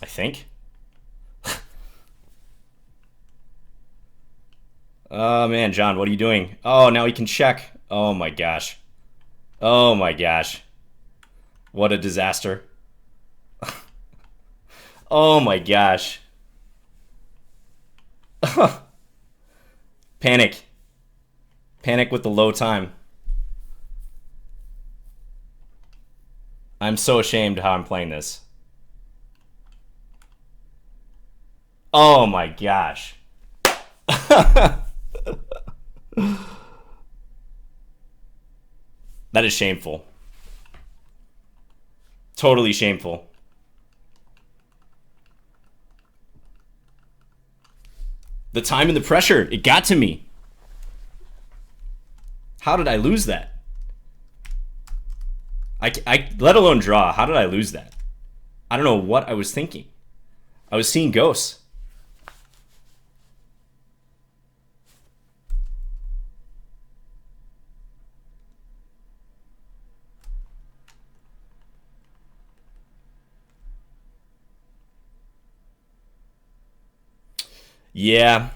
I think. Oh man, John, what are you doing? Oh, now he can check. Oh my gosh. Oh my gosh. What a disaster. Oh my gosh. Panic. Panic with the low time. I'm so ashamed how I'm playing this. Oh my gosh. That is shameful. Totally shameful. The time and the pressure, it got to me. How did I lose that? I let alone draw. How did I lose that? I don't know what I was thinking. I was seeing ghosts. Yeah.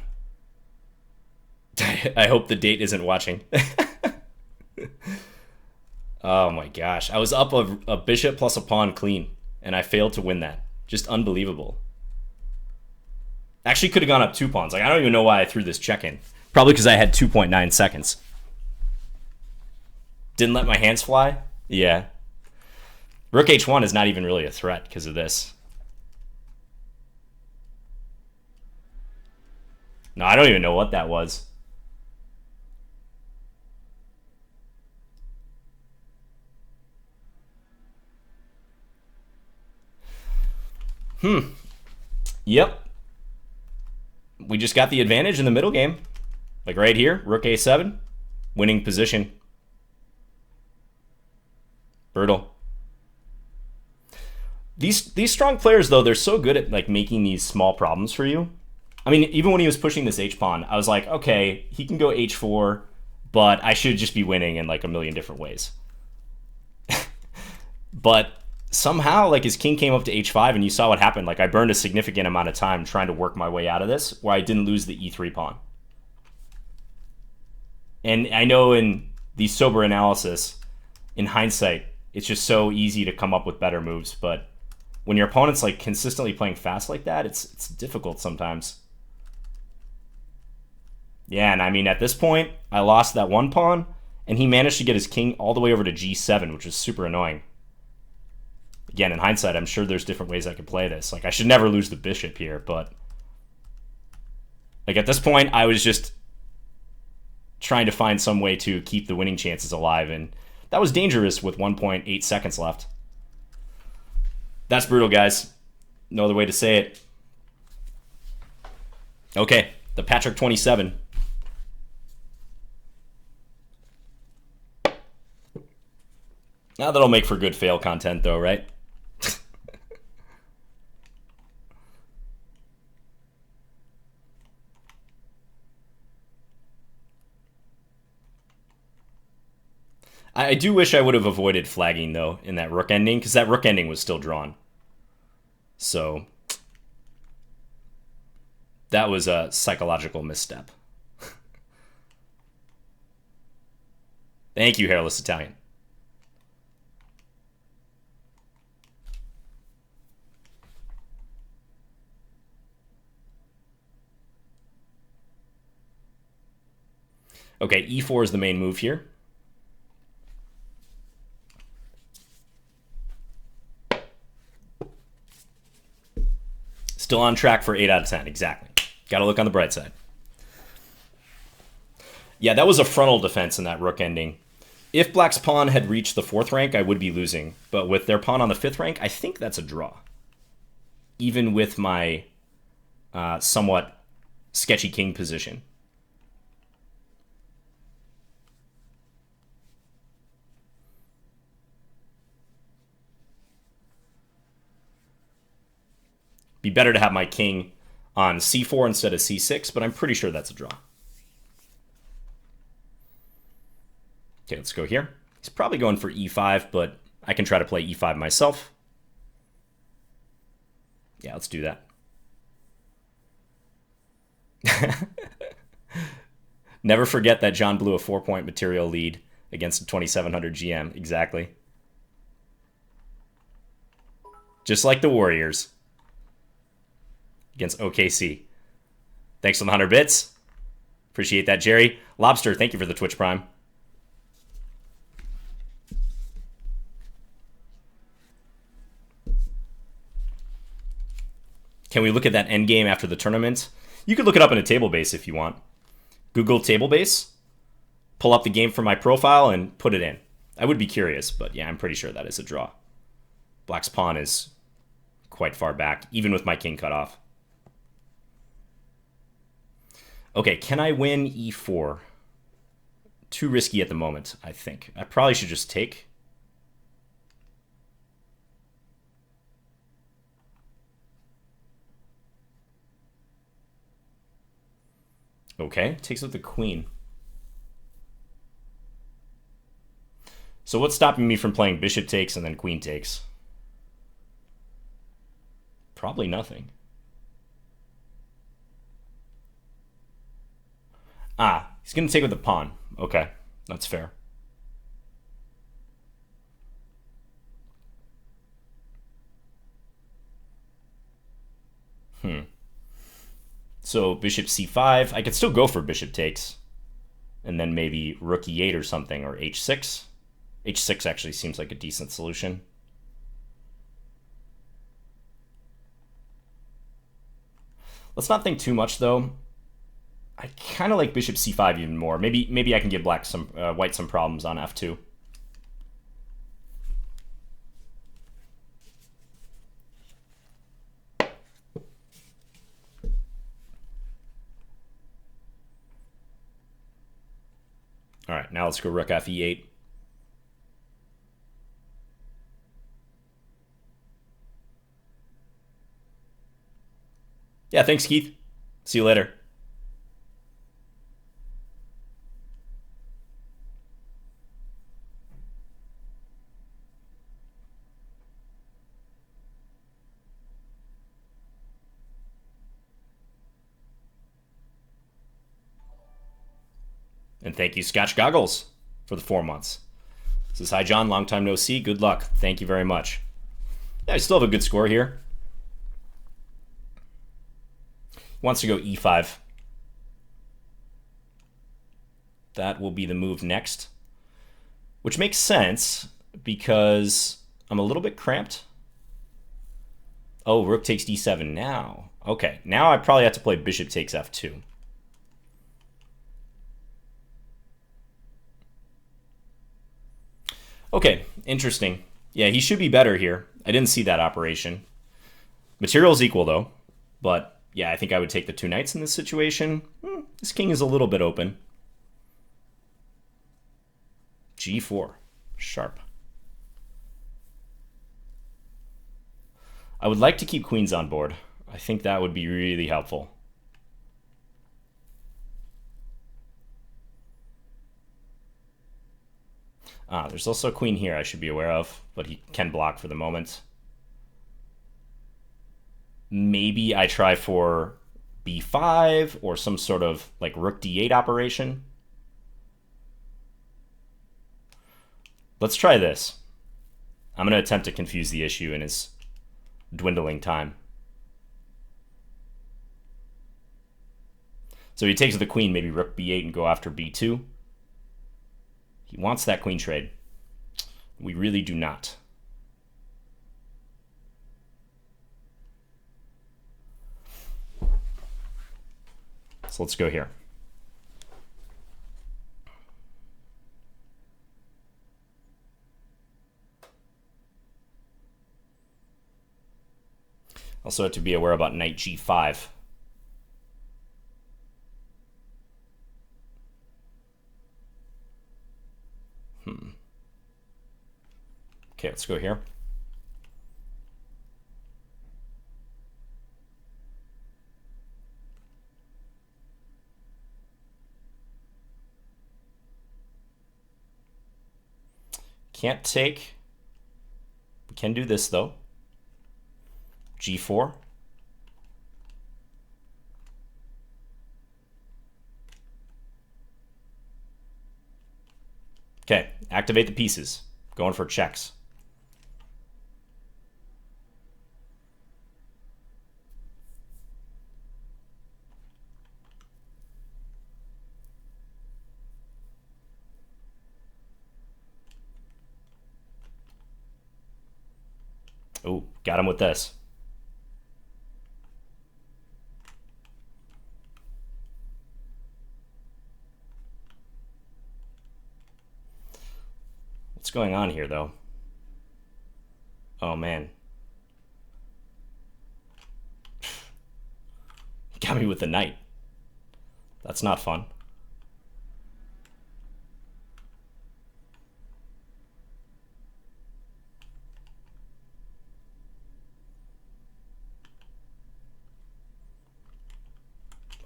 I hope the date isn't watching. Oh my gosh. I was up a bishop plus a pawn clean, and I failed to win that. Just unbelievable. Actually could have gone up 2 pawns. Like, I don't even know why I threw this check in. Probably because I had 2.9 seconds. Didn't let my hands fly? Yeah. Rook h1 is not even really a threat because of this. No, I don't even know what that was. Yep. We just got the advantage in the middle game. Like right here, rook a7, winning position. Brutal. These strong players, though, they're so good at like making these small problems for you. I mean, even when he was pushing this h-pawn, I was like, okay, he can go h4, but I should just be winning in like a million different ways. But somehow, like, his king came up to h5, and you saw what happened. Like, I burned a significant amount of time trying to work my way out of this, where I didn't lose the e3 pawn. And I know in the sober analysis, in hindsight, it's just so easy to come up with better moves, but when your opponent's like consistently playing fast like that, it's difficult sometimes. Yeah, and I mean, at this point, I lost that one pawn, and he managed to get his king all the way over to g7, which is super annoying. Again, in hindsight, I'm sure there's different ways I could play this. Like, I should never lose the bishop here, but like at this point, I was just trying to find some way to keep the winning chances alive, and that was dangerous with 1.8 seconds left. That's brutal, guys. No other way to say it. Okay, the Patrick 27. Now that'll make for good fail content, though, right? I do wish I would have avoided flagging, though, in that rook ending, because that rook ending was still drawn. So that was a psychological misstep. Thank you, Hairless Italian. Okay, e4 is the main move here. Still on track for 8 out of 10, exactly. Got to look on the bright side. Yeah, that was a frontal defense in that rook ending. If Black's pawn had reached the 4th rank, I would be losing. But with their pawn on the 5th rank, I think that's a draw. Even with my somewhat sketchy king position. Be better to have my king on c4 instead of c6, but I'm pretty sure that's a draw. Okay, let's go here. He's probably going for e5, but I can try to play e5 myself. Yeah, let's do that. Never forget that John blew a 4-point material lead against a 2700 GM. Exactly. Just like the Warriors against OKC. Thanks for the 100 bits. Appreciate that, Jerry. Lobster, thank you for the Twitch Prime. Can we look at that end game after the tournament? You could look it up in a table base if you want. Google table base, pull up the game from my profile, and put it in. I would be curious, but yeah, I'm pretty sure that is a draw. Black's pawn is quite far back, even with my king cut off. Okay, can I win e4? Too risky at the moment, I think. I probably should just take. Okay, takes with the queen. So what's stopping me from playing bishop takes and then queen takes? Probably nothing. Ah, he's going to take with the pawn. Okay, that's fair. So bishop c5. I could still go for bishop takes. And then maybe rook e8 or something, or h6. h6 actually seems like a decent solution. Let's not think too much, though. I kind of like bishop c5 even more. Maybe I can give black some white some problems on f2. All right, now let's go rook f8. Yeah, thanks, Keith. See you later. And thank you, Scotch Goggles, for the 4 months. This is Hi John, long time no see. Good luck. Thank you very much. Yeah, I still have a good score here. Wants to go e5. That will be the move next, which makes sense because I'm a little bit cramped. Oh, rook takes d7 now. Okay, now I probably have to play bishop takes f2. Okay, interesting. Yeah, he should be better here. I didn't see that operation. Material's equal, though. But, yeah, I think I would take the 2 knights in this situation. This king is a little bit open. g4. Sharp. I would like to keep queens on board. I think that would be really helpful. Ah, there's also a queen here I should be aware of, but he can block for the moment. Maybe I try for b5 or some sort of like rook d8 operation. Let's try this. I'm going to attempt to confuse the issue in his dwindling time. So he takes the queen, maybe rook b8 and go after b2. He wants that queen trade. We really do not. So let's go here. Also have to be aware about knight g5. Okay, let's go here. Can't take. We can do this though. g4. Okay, activate the pieces. Going for checks. Oh, got him with this. What's going on here, though? Oh, man. Got me with the knight. That's not fun.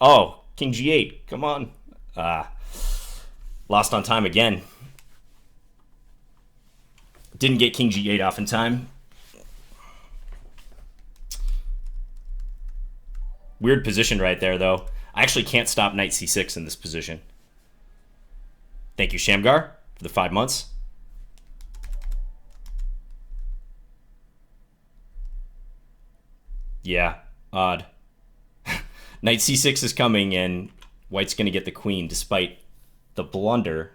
Oh, king g8. Come on. Lost on time again. Didn't get king g8 off in time. Weird position right there, though. I actually can't stop knight c6 in this position. Thank you, Shamgar, for the 5 months. Yeah, odd. Knight c6 is coming, and white's going to get the queen, despite the blunder.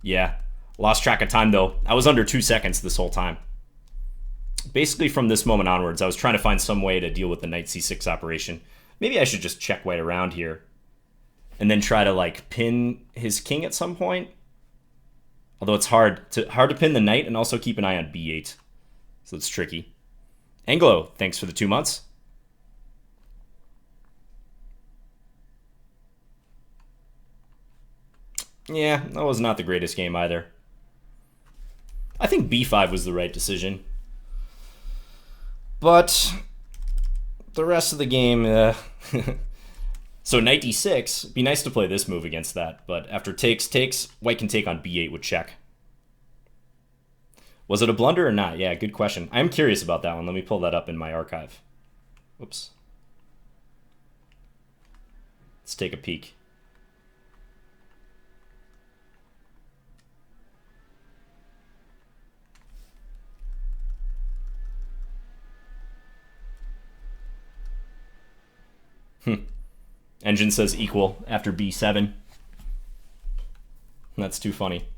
Yeah, lost track of time, though. I was under 2 seconds this whole time. Basically, from this moment onwards, I was trying to find some way to deal with the knight c6 operation. Maybe I should just check white around here, and then try to, like, pin his king at some point. Although it's hard to pin the knight and also keep an eye on b8. So it's tricky. Anglo, thanks for the 2 months. Yeah, that was not the greatest game either. I think b5 was the right decision. But the rest of the game... So knight d6, it'd be nice to play this move against that, but after takes, white can take on b8 with check. Was it a blunder or not? Yeah, good question. I'm curious about that one. Let me pull that up in my archive. Whoops. Let's take a peek. Engine says equal after b7. That's too funny.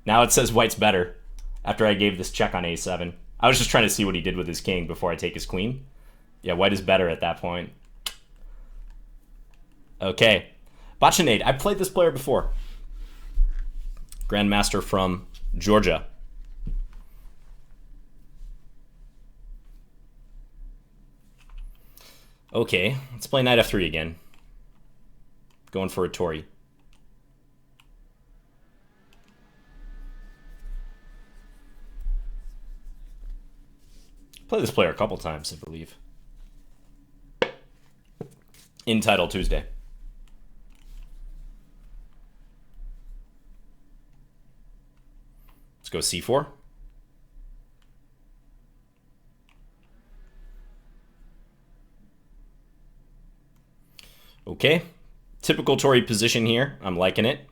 Now it says white's better after I gave this check on a7. I was just trying to see what he did with his king before I take his queen. Yeah, white is better at that point. Okay. Botchinade. I've played this player before. Grandmaster from Georgia. Okay, let's play knight f3 again. Going for a Tory. Played this player a couple times, I believe. In Title Tuesday. Let's go c4. Okay, typical Tory position here. I'm liking it.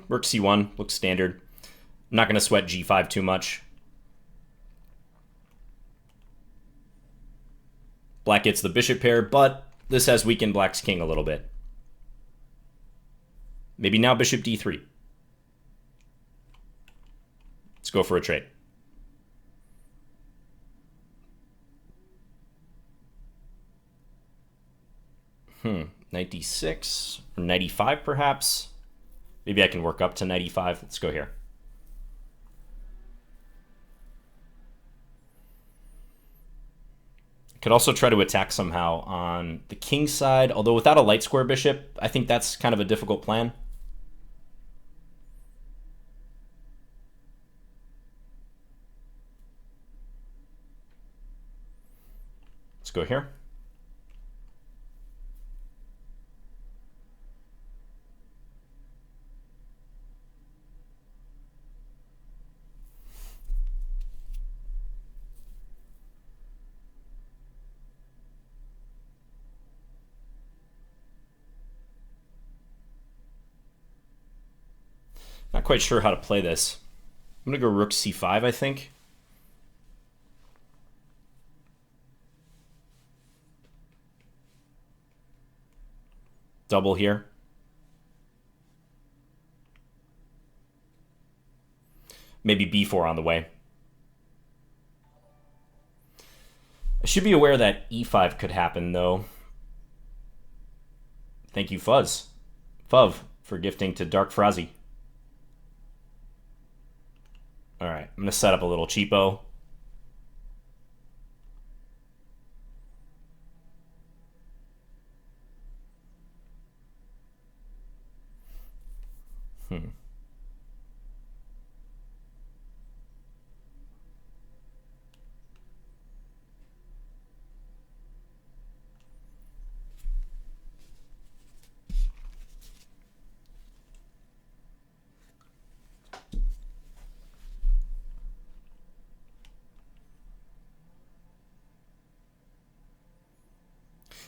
Rook c1 looks standard. I'm not going to sweat g5 too much. Black gets the bishop pair, but this has weakened black's king a little bit. Maybe now bishop d3. Let's go for a trade. Knight d6 or knight e5 perhaps. Maybe I can work up to knight e5. Let's go here. Could also try to attack somehow on the king side, although without a light square bishop, I think that's kind of a difficult plan. Let's go here. quite sure how to play this. I'm going to go rook c5, I think. Double here. Maybe b4 on the way. I should be aware that e5 could happen, though. Thank you, Fuv, for gifting to Dark Frazzy. All right, I'm going to set up a little cheapo.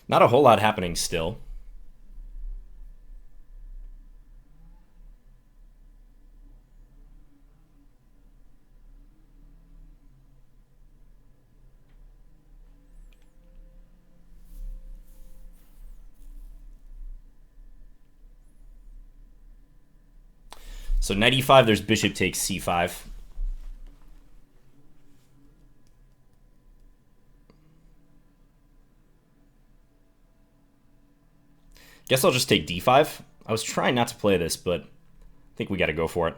Not a whole lot happening still. So knight e5, there's bishop takes c5. Guess I'll just take d5. I was trying not to play this, but I think we got to go for it.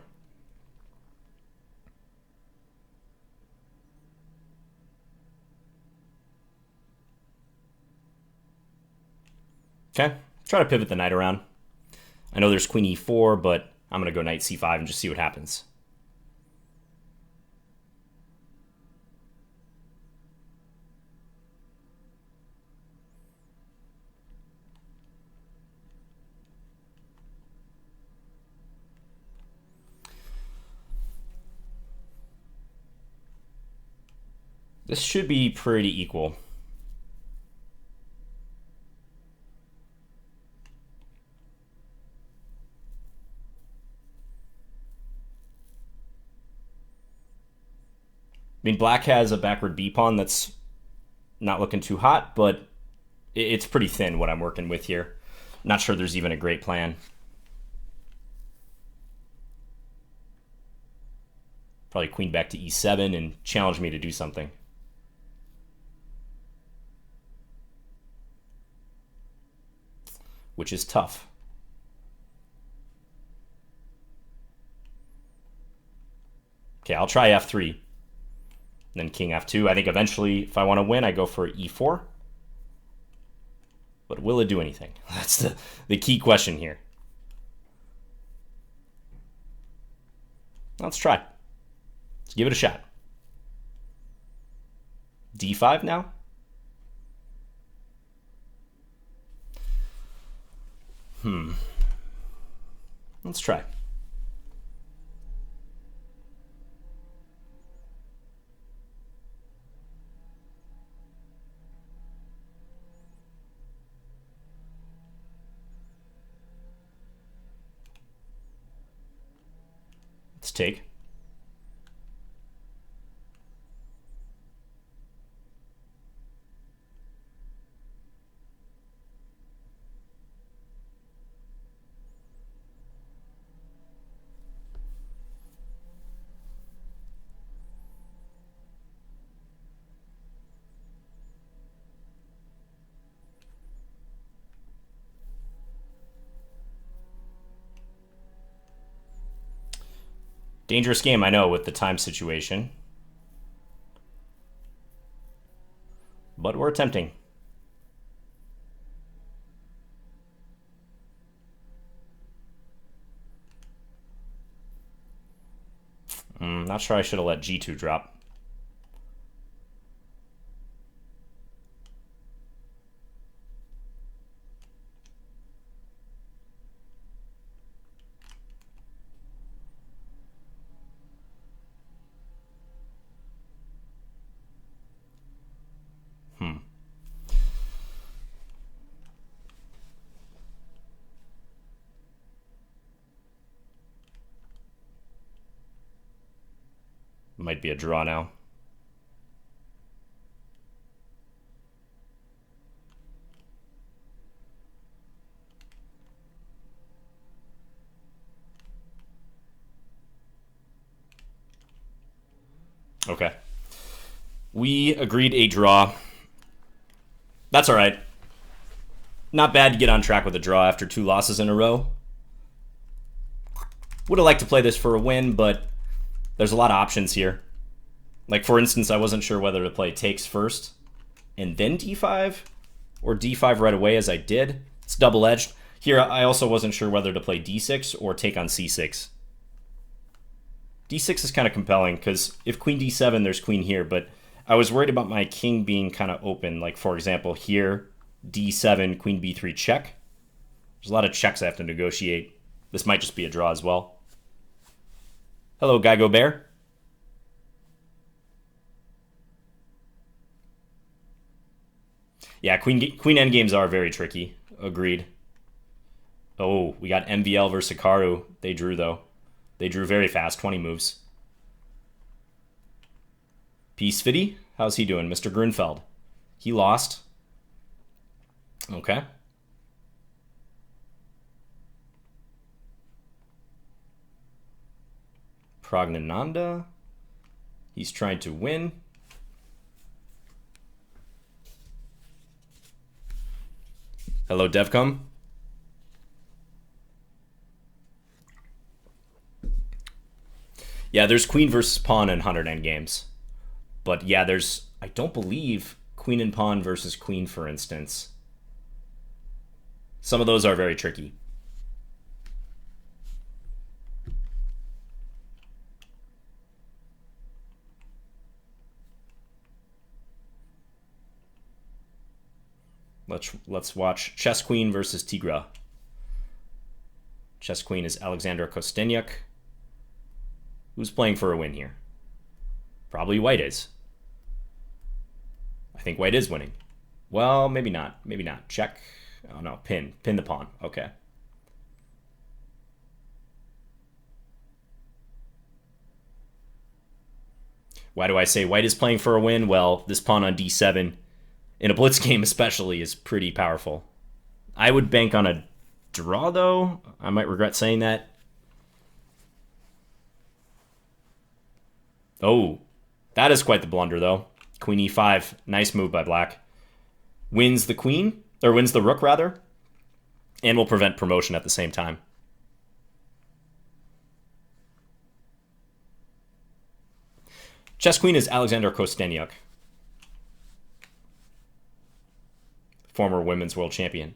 Okay, try to pivot the knight around. I know there's queen e4, but I'm going to go knight c5 and just see what happens. This should be pretty equal. I mean, black has a backward b pawn that's not looking too hot, but it's pretty thin what I'm working with here. Not sure there's even a great plan. Probably queen back to e7 and challenge me to do something. Which is tough. Okay, I'll try f3. Then king f2. I think eventually, if I want to win, I go for e4. But will it do anything? That's the key question here. Let's try. Let's give it a shot. d5 now? Let's try. Let's take. Dangerous game, I know, with the time situation. But we're attempting. Not sure I should have let g2 drop. Might be a draw now. Okay. We agreed a draw. That's all right. Not bad to get on track with a draw after 2 losses in a row. Would have liked to play this for a win, but there's a lot of options here. Like, for instance, I wasn't sure whether to play takes first and then d5 or d5 right away as I did. It's double-edged. Here, I also wasn't sure whether to play d6 or take on c6. d6 is kind of compelling because if queen d7, there's queen here, but I was worried about my king being kind of open. Like, for example, here, d7, queen b3 check. There's a lot of checks I have to negotiate. This might just be a draw as well. Hello, Guy Gobert. Yeah, queen endgames are very tricky. Agreed. Oh, we got MVL versus Hikaru. They drew, though. They drew very fast, 20 moves. Peace Fitty, how's he doing? Mr. Grunfeld. He lost. Okay. Pragnananda. He's trying to win. Hello, Devcom. Yeah, there's queen versus pawn in 100 endgames. But yeah, there's, I don't believe, queen and pawn versus queen, for instance. Some of those are very tricky. Let's watch Chess Queen versus Tigra. Chess Queen is Alexander Kostenyuk. Who's playing for a win here? Probably White is. I think White is winning. Well, maybe not. Maybe not. Check. Oh, no. Pin. Pin the pawn. Okay. Why do I say White is playing for a win? Well, this pawn on d7, in a blitz game especially, is pretty powerful. I would bank on a draw, though. I might regret saying that. Oh, that is quite the blunder, though. Queen e5. Nice move by black. Wins the queen, or wins the rook, rather, and will prevent promotion at the same time. Chess Queen is Alexander Kostenyuk, former women's world champion.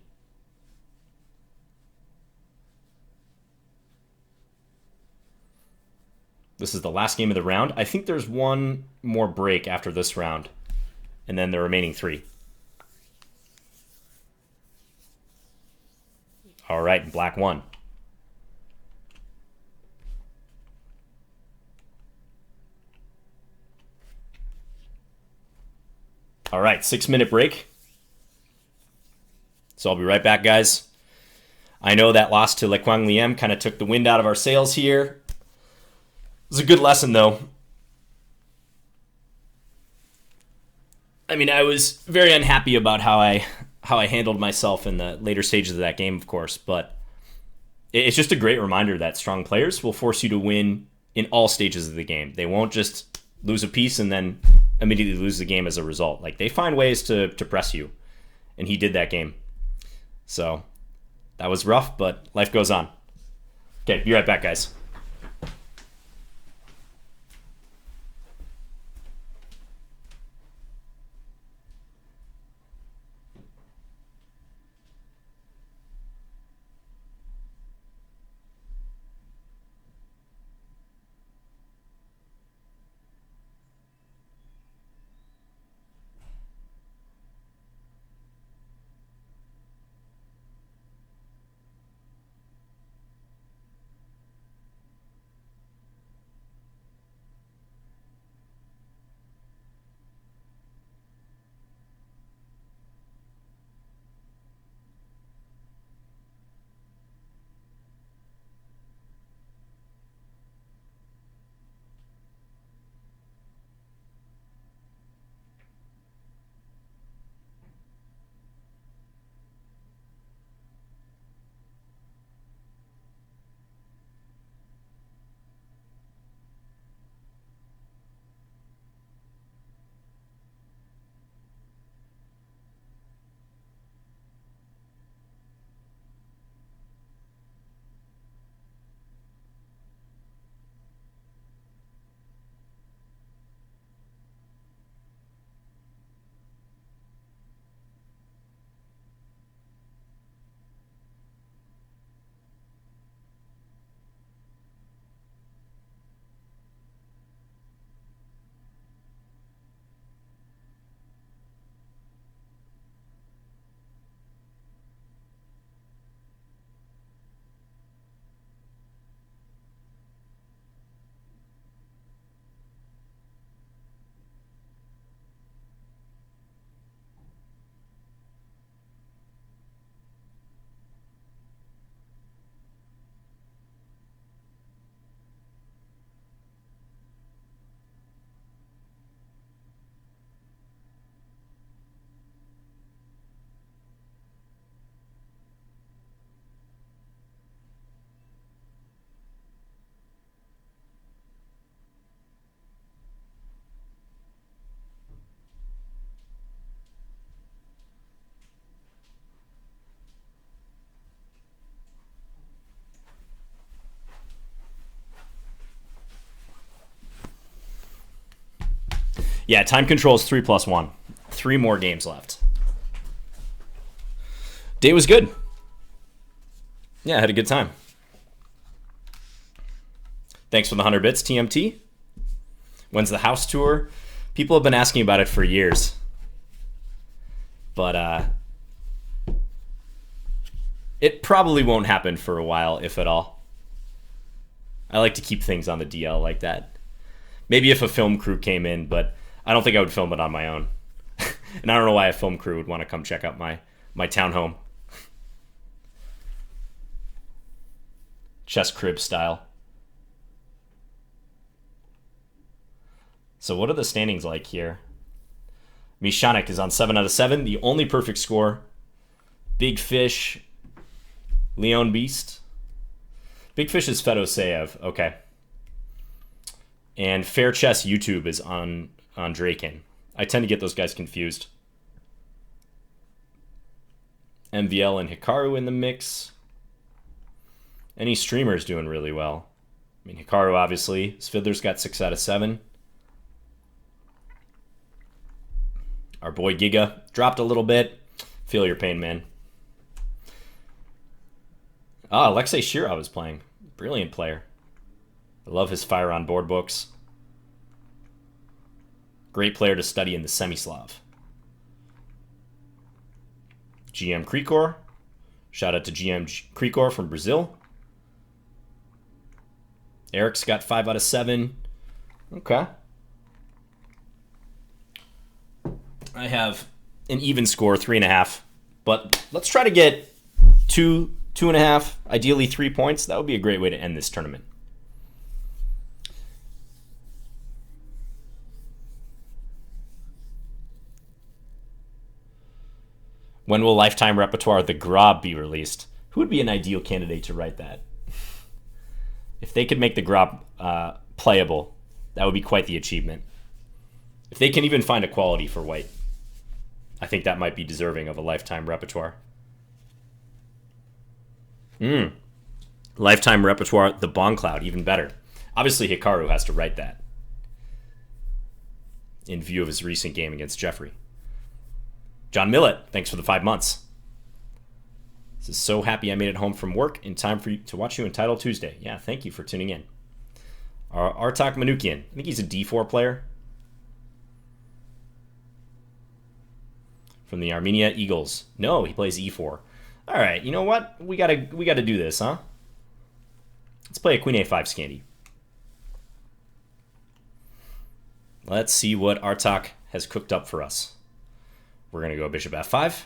This is the last game of the round. I think there's one more break after this round, and then the remaining 3. All right, black won. All right, 6-minute break. So I'll be right back, guys. I know that loss to Le Quang Liem kind of took the wind out of our sails here. It was a good lesson, though. I mean, I was very unhappy about how I handled myself in the later stages of that game, of course, but it's just a great reminder that strong players will force you to win in all stages of the game. They won't just lose a piece and then immediately lose the game as a result. Like, they find ways to press you, and he did that game. So that was rough, but life goes on. Okay, be right back, guys. Yeah, time control is 3+1. 3 more games left. Day was good. Yeah, I had a good time. Thanks for the 100 bits, TMT. When's the house tour? People have been asking about it for years. But it probably won't happen for a while, if at all. I like to keep things on the DL like that. Maybe if a film crew came in, but I don't think I would film it on my own. And I don't know why a film crew would want to come check out my townhome. Chess crib style. So what are the standings like here? Mishanik is on 7 out of 7, the only perfect score. Big Fish, Leon Beast. Big Fish is Fedoseev, okay. And Fair Chess YouTube is on Draken. I tend to get those guys confused. MVL and Hikaru in the mix. Any streamers doing really well? I mean, Hikaru, obviously. Svidler's got 6 out of 7. Our boy Giga dropped a little bit. Feel your pain, man. Alexei Shirov is playing. Brilliant player. I love his Fire on Board books. Great player to study in the Semislav. GM Krikor. Shout out to GM Krikor from Brazil. Eric's got 5 out of 7. Okay. I have an even score, 3.5. But let's try to get 2, 2.5, ideally 3 points. That would be a great way to end this tournament. When will Lifetime Repertoire The Grob be released? Who would be an ideal candidate to write that? If they could make The Grob playable, that would be quite the achievement. If they can even find a quality for white, I think that might be deserving of a Lifetime Repertoire. Lifetime Repertoire The Bong Cloud, even better. Obviously, Hikaru has to write that in view of his recent game against Jeffrey. John Millett, thanks for the 5 months. This is so happy I made it home from work in time for you to watch you in Title Tuesday. Yeah, thank you for tuning in. Artak Manukian, I think he's a D4 player. From the Armenia Eagles. No, he plays E4. All right, you know what? We gotta do this, huh? Let's play a Queen A5 Scandi. Let's see what Artak has cooked up for us. We're going to go Bishop F5.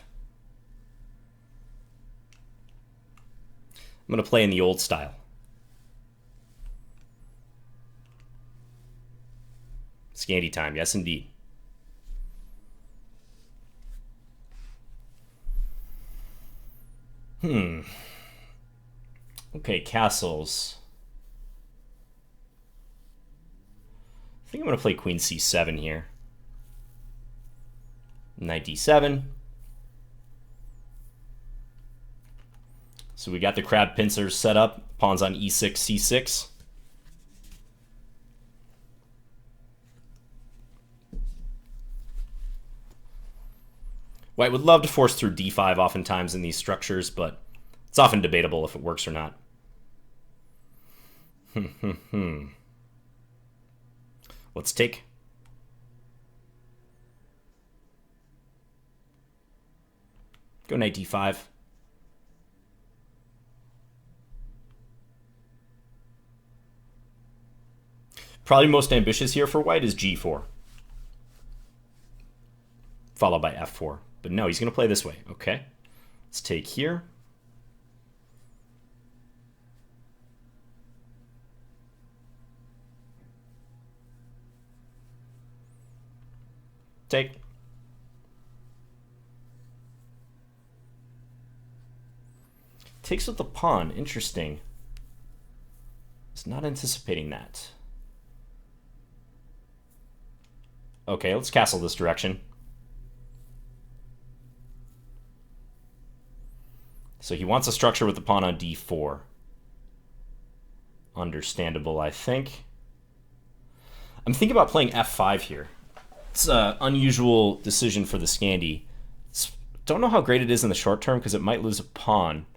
I'm going to play in the old style. Scandi time, yes indeed. Okay, castles. I think I'm going to play Queen C7 here. Knight D7. So we got the crab pincers set up. Pawns on E6, C6. White would love to force through D5 oftentimes in these structures, but it's often debatable if it works or not. Let's take. Go Knight D5. Probably most ambitious here for white is G4. Followed by F4. But no, he's going to play this way. Okay. Let's take here. Take. Takes with the pawn. Interesting. Was not anticipating that. Okay, let's castle this direction. So he wants a structure with the pawn on D4. Understandable, I think. I'm thinking about playing F5 here. It's an unusual decision for the Scandi. Don't know how great it is in the short term because it might lose a pawn.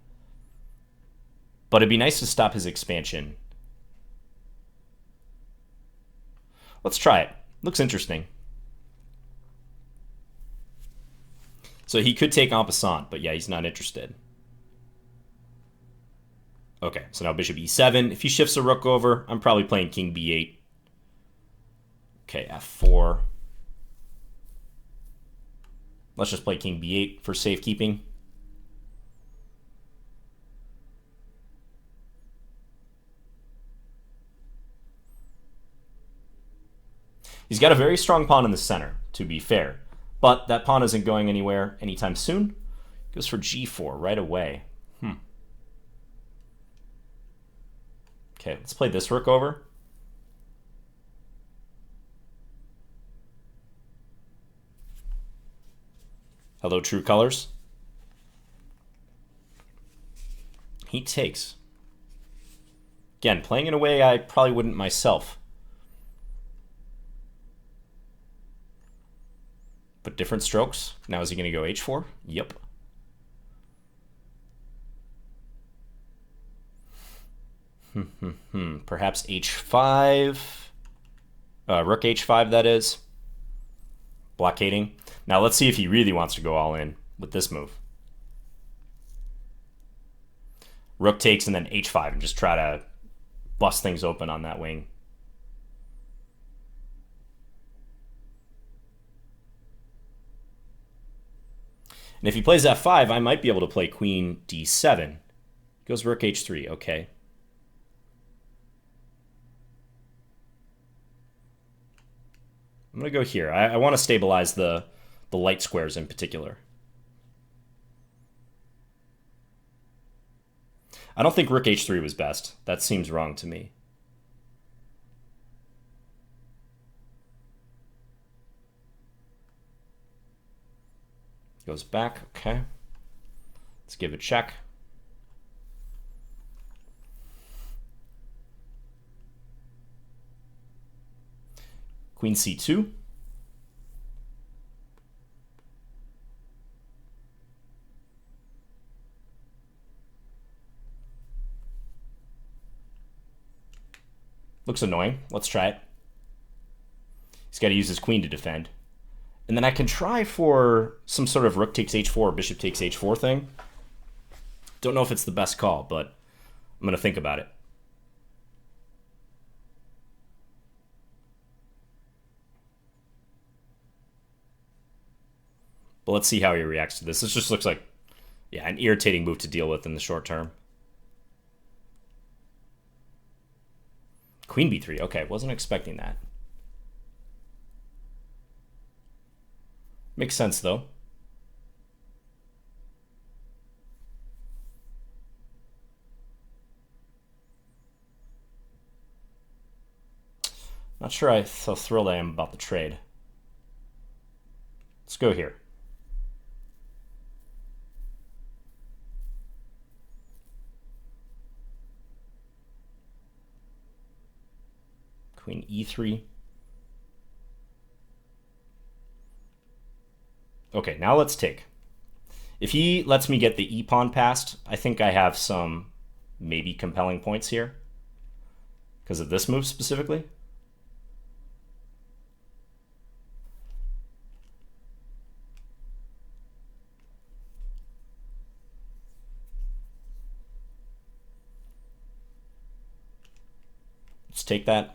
But it'd be nice to stop his expansion. Let's try it. Looks interesting. So he could take en passant, but yeah, he's not interested. Okay, so now bishop e7. If he shifts a rook over, I'm probably playing king b8. Okay, f4. Let's just play king b8 for safekeeping. He's got a very strong pawn in the center, to be fair. But that pawn isn't going anywhere anytime soon. Goes for g4 right away. Okay, let's play this rook over. Hello, true colors. He takes. Again, playing in a way I probably wouldn't myself. But different strokes. Now is he going to go h4? Yep. Perhaps h5. Rook h5, that is. Blockading. Now let's see if he really wants to go all in with this move. Rook takes and then h5 and just try to bust things open on that wing. And if he plays f5, I might be able to play queen d7. Goes rook h3, okay. I'm going to go here. I want to stabilize the light squares in particular. I don't think rook h3 was best. That seems wrong to me. Goes back, okay. Let's give a check. Queen c2. Looks annoying. Let's try it. He's got to use his queen to defend. And then I can try for some sort of rook takes h4 or bishop takes h4 thing. Don't know if it's the best call, but I'm going to think about it. But let's see how he reacts to this. This just looks like, yeah, an irritating move to deal with in the short term. Queen b3. Okay, wasn't expecting that. Makes sense, though. Not sure how thrilled I am about the trade. Let's go here. Queen e3. Okay, now let's take. If he lets me get the e-pawn passed, I think I have some maybe compelling points here. Because of this move specifically. Let's take that.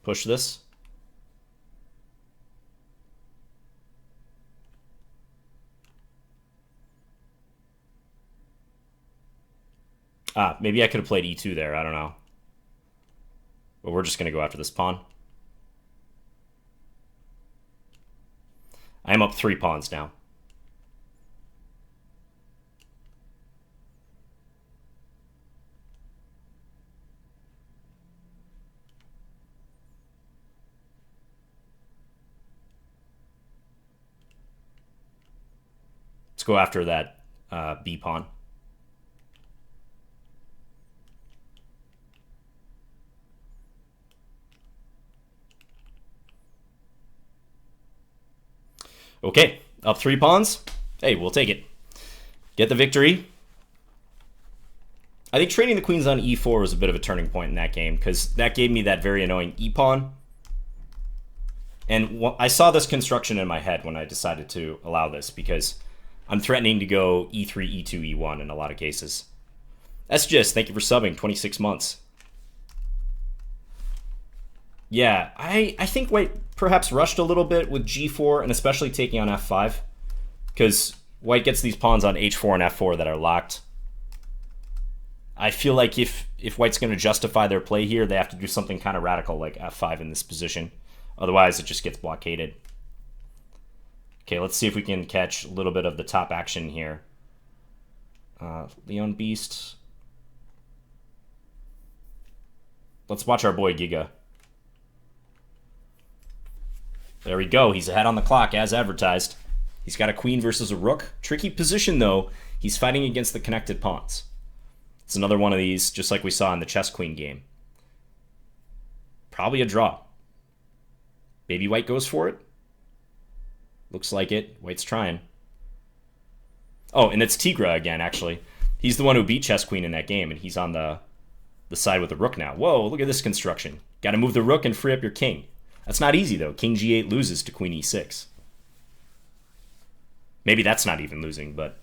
Push this. Maybe I could have played e2 there. I don't know. But we're just going to go after this pawn. I am up 3 pawns now. go after that B pawn. Okay, up 3 pawns. Hey, we'll take it. Get the victory. I think trading the queens on e4 was a bit of a turning point in that game, because that gave me that very annoying e-pawn. And I saw this construction in my head when I decided to allow this, because I'm threatening to go e3, e2, e1 in a lot of cases. That's just, thank you for subbing, 26 months. Yeah, I think white perhaps rushed a little bit with g4, and especially taking on f5, because white gets these pawns on h4 and f4 that are locked. I feel like if white's going to justify their play here, they have to do something kind of radical like f5 in this position. Otherwise, it just gets blockaded. Okay, let's see if we can catch a little bit of the top action here. Leon Beast. Let's watch our boy Giga. There we go. He's ahead on the clock as advertised. He's got a queen versus a rook. Tricky position, though. He's fighting against the connected pawns. It's another one of these, just like we saw in the chess queen game. Probably a draw. Baby white goes for it. Looks like it. White's trying. Oh, and it's Tigra again, actually. He's the one who beat chess queen in that game, and he's on the side with the rook now. Whoa, look at this construction. Got to move the rook and free up your king. That's not easy, though. King g8 loses to queen e6. Maybe that's not even losing, but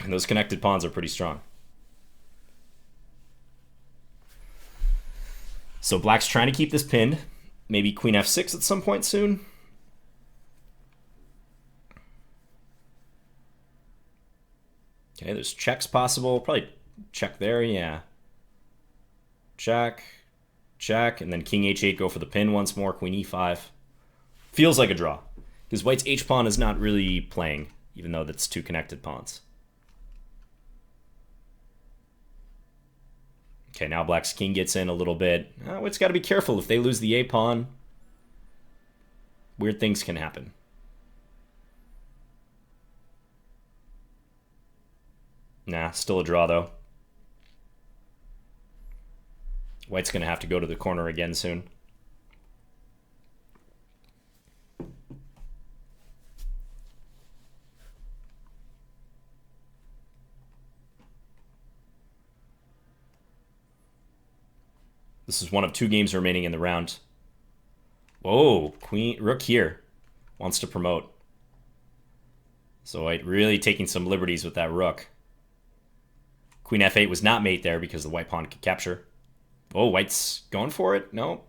those connected pawns are pretty strong. So black's trying to keep this pinned. Maybe queen f6 at some point soon. Okay, there's checks possible. Probably check there, yeah. Check, check, and then king h8, go for the pin once more, queen e5. Feels like a draw, because white's h-pawn is not really playing, even though that's 2 connected pawns. Okay, now black's king gets in a little bit. White's got to be careful. If they lose the a-pawn, weird things can happen. Nah, still a draw, though. White's going to have to go to the corner again soon. This is one of 2 games remaining in the round. Whoa, queen, rook here. Wants to promote. So white really taking some liberties with that rook. Queen f8 was not mate there because the white pawn could capture. Oh, white's going for it? No.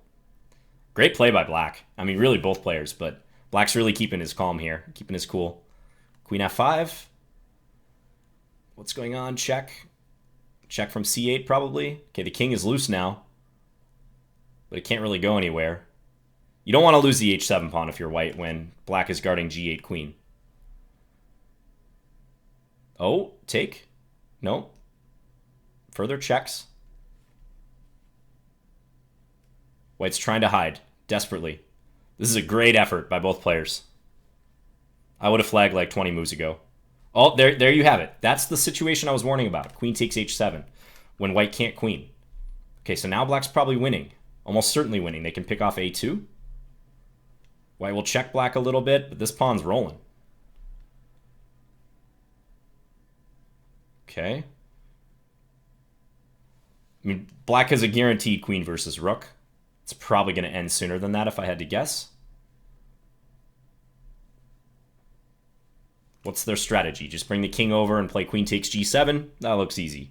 Great play by black. I mean, really both players, but black's really keeping his calm here, keeping his cool. Queen f5. What's going on? Check. Check from c8 probably. Okay, the king is loose now, but it can't really go anywhere. You don't want to lose the h7 pawn if you're white when black is guarding g8 queen. Oh, take? No. Further checks. White's trying to hide, desperately. This is a great effort by both players. I would have flagged like 20 moves ago. Oh, there you have it. That's the situation I was warning about. Queen takes h7 when white can't queen. Okay, so now black's probably winning. Almost certainly winning. They can pick off a2. White will check black a little bit, but this pawn's rolling. Okay. I mean, black has a guaranteed queen versus rook. It's probably going to end sooner than that if I had to guess. What's their strategy? Just bring the king over and play queen takes g7? That looks easy.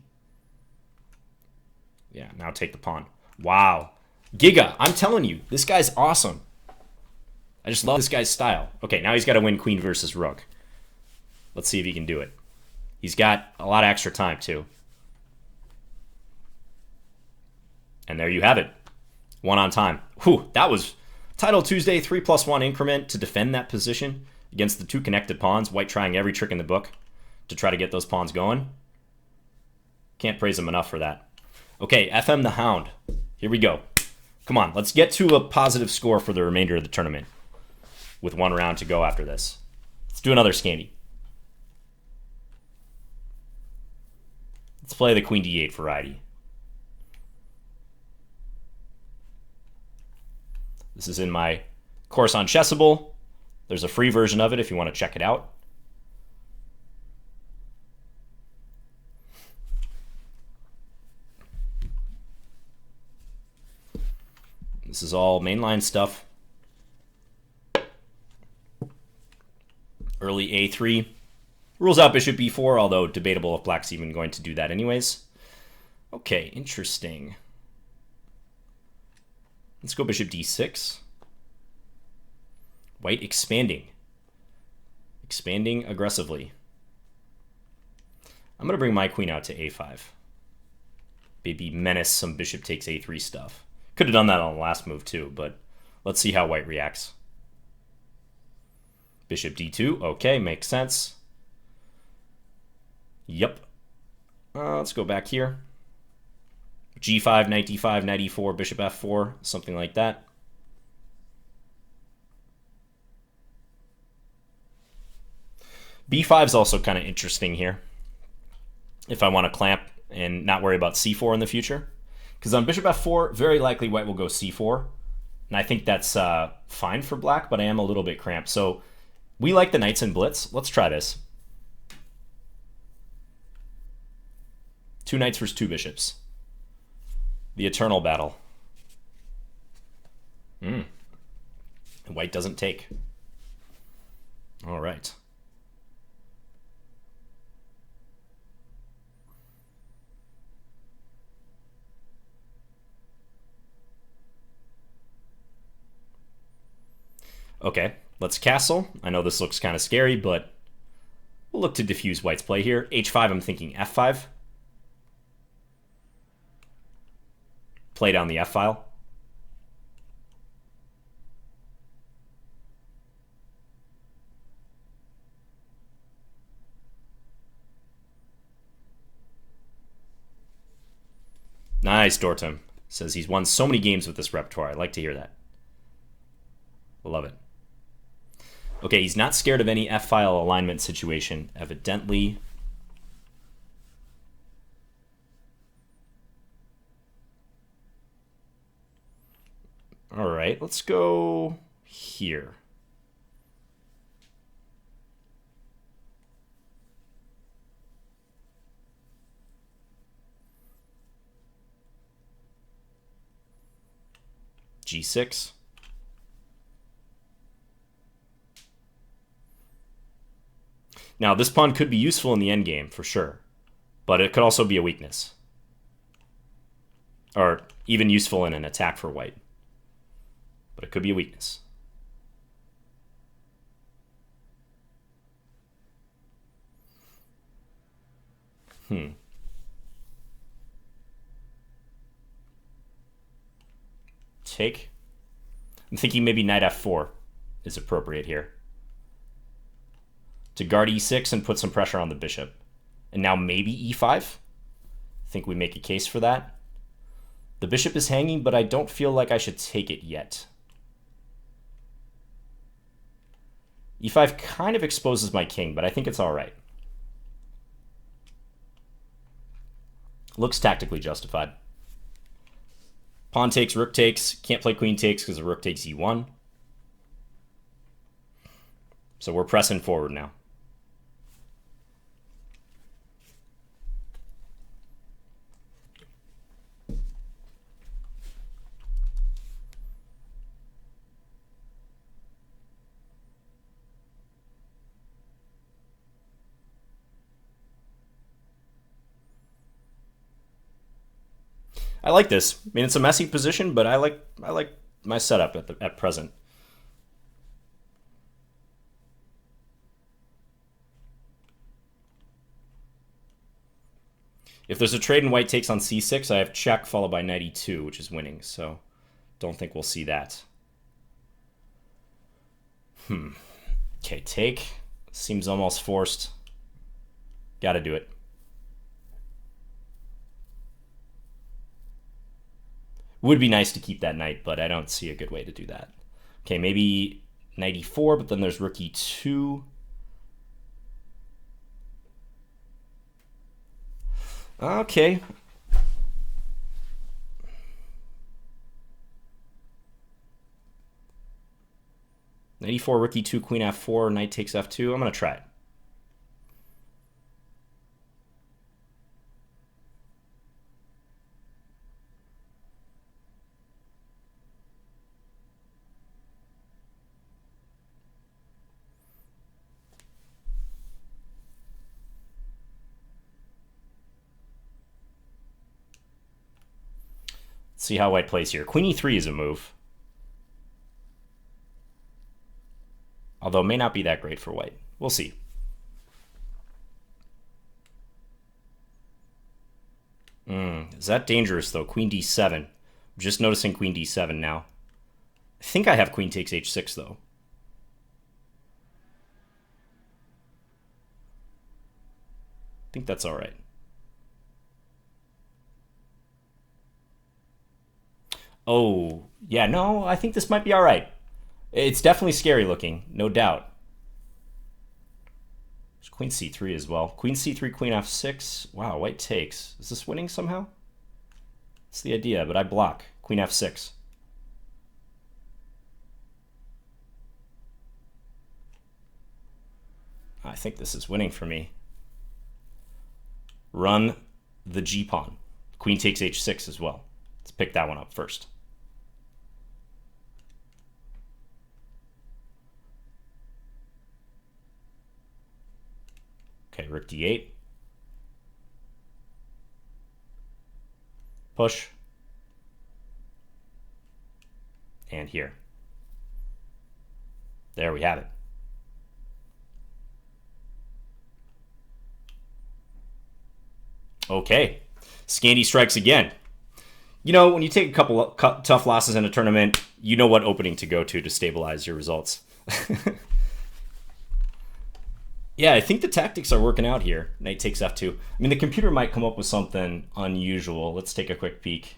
Yeah, now take the pawn. Wow. Giga, I'm telling you, this guy's awesome. I just love this guy's style. Okay, now he's got to win queen versus rook. Let's see if he can do it. He's got a lot of extra time, too. And there you have it. 1 on time. Whew, that was Title Tuesday 3+1 increment to defend that position against the 2 connected pawns. White trying every trick in the book to try to get those pawns going. Can't praise him enough for that. Okay, FM the Hound. Here we go. Come on, let's get to a positive score for the remainder of the tournament with 1 round to go after this. Let's do another Scandi. Let's play the Queen D8 variety. This is in my course on Chessable. There's a free version of it if you want to check it out. This is all mainline stuff. Early A3. Rules out bishop b4, although debatable if black's even going to do that anyways. Okay, interesting. Let's go bishop d6. White expanding. Expanding aggressively. I'm going to bring my queen out to a5. Maybe menace some bishop takes a3 stuff. Could have done that on the last move too, but let's see how white reacts. Bishop d2. Okay, makes sense. Yep. Let's go back here. g5, knight d5, knight e4, bishop f4, something like that. b5 is also kind of interesting here if I want to clamp and not worry about c4 in the future. Because on bishop f4, very likely white will go c4. And I think that's fine for black, but I am a little bit cramped. So we like the knights in Blitz. Let's try this. 2 knights versus 2 bishops. The eternal battle. And white doesn't take. All right. Okay, let's castle. I know this looks kind of scary, but we'll look to diffuse white's play here. h5, I'm thinking f5. Play down the f-file. Nice, Dortum. Says he's won so many games with this repertoire. I like to hear that. Love it. Okay, he's not scared of any f-file alignment situation, evidently. All right, let's go here. g6. Now, this pawn could be useful in the endgame, for sure. But it could also be a weakness. Or even useful in an attack for white. But it could be a weakness. Take. I'm thinking maybe knight f4 is appropriate here. To guard e6 and put some pressure on the bishop. And now maybe e5? I think we make a case for that. The bishop is hanging, but I don't feel like I should take it yet. e5 kind of exposes my king, but I think it's all right. Looks tactically justified. Pawn takes, rook takes. Can't play queen takes because the rook takes e1. So we're pressing forward now. I like this. I mean, it's a messy position, but I like my setup at present. If there's a trade and white takes on c6, I have check followed by knight e2, which is winning. So don't think we'll see that. Okay, take. Seems almost forced. Gotta do it. Would be nice to keep that knight, but I don't see a good way to do that. Okay, maybe knight e4, but then there's rook e2. Okay. Knight e4, rook e2, queen f4, knight takes f2. I'm going to try it. Let's see how white plays here. Queen e3 is a move. Although it may not be that great for white. We'll see. Is that dangerous, though? Queen d7. I'm just noticing queen d7 now. I think I have queen takes h6, though. I think that's all right. Oh, yeah, no, I think this might be all right. It's definitely scary looking, no doubt. There's queen c3 as well. Queen c3, queen f6. Wow, white takes. Is this winning somehow? That's the idea, but I block. Queen f6. I think this is winning for me. Run the g-pawn. Queen takes h6 as well. Let's pick that one up first. Okay, rook d8. Push. And here. There we have it. Okay. Scandy strikes again. You know, when you take a couple of tough losses in a tournament, you know what opening to go to stabilize your results. Yeah, I think the tactics are working out here. Knight takes f2. I mean, the computer might come up with something unusual. Let's take a quick peek.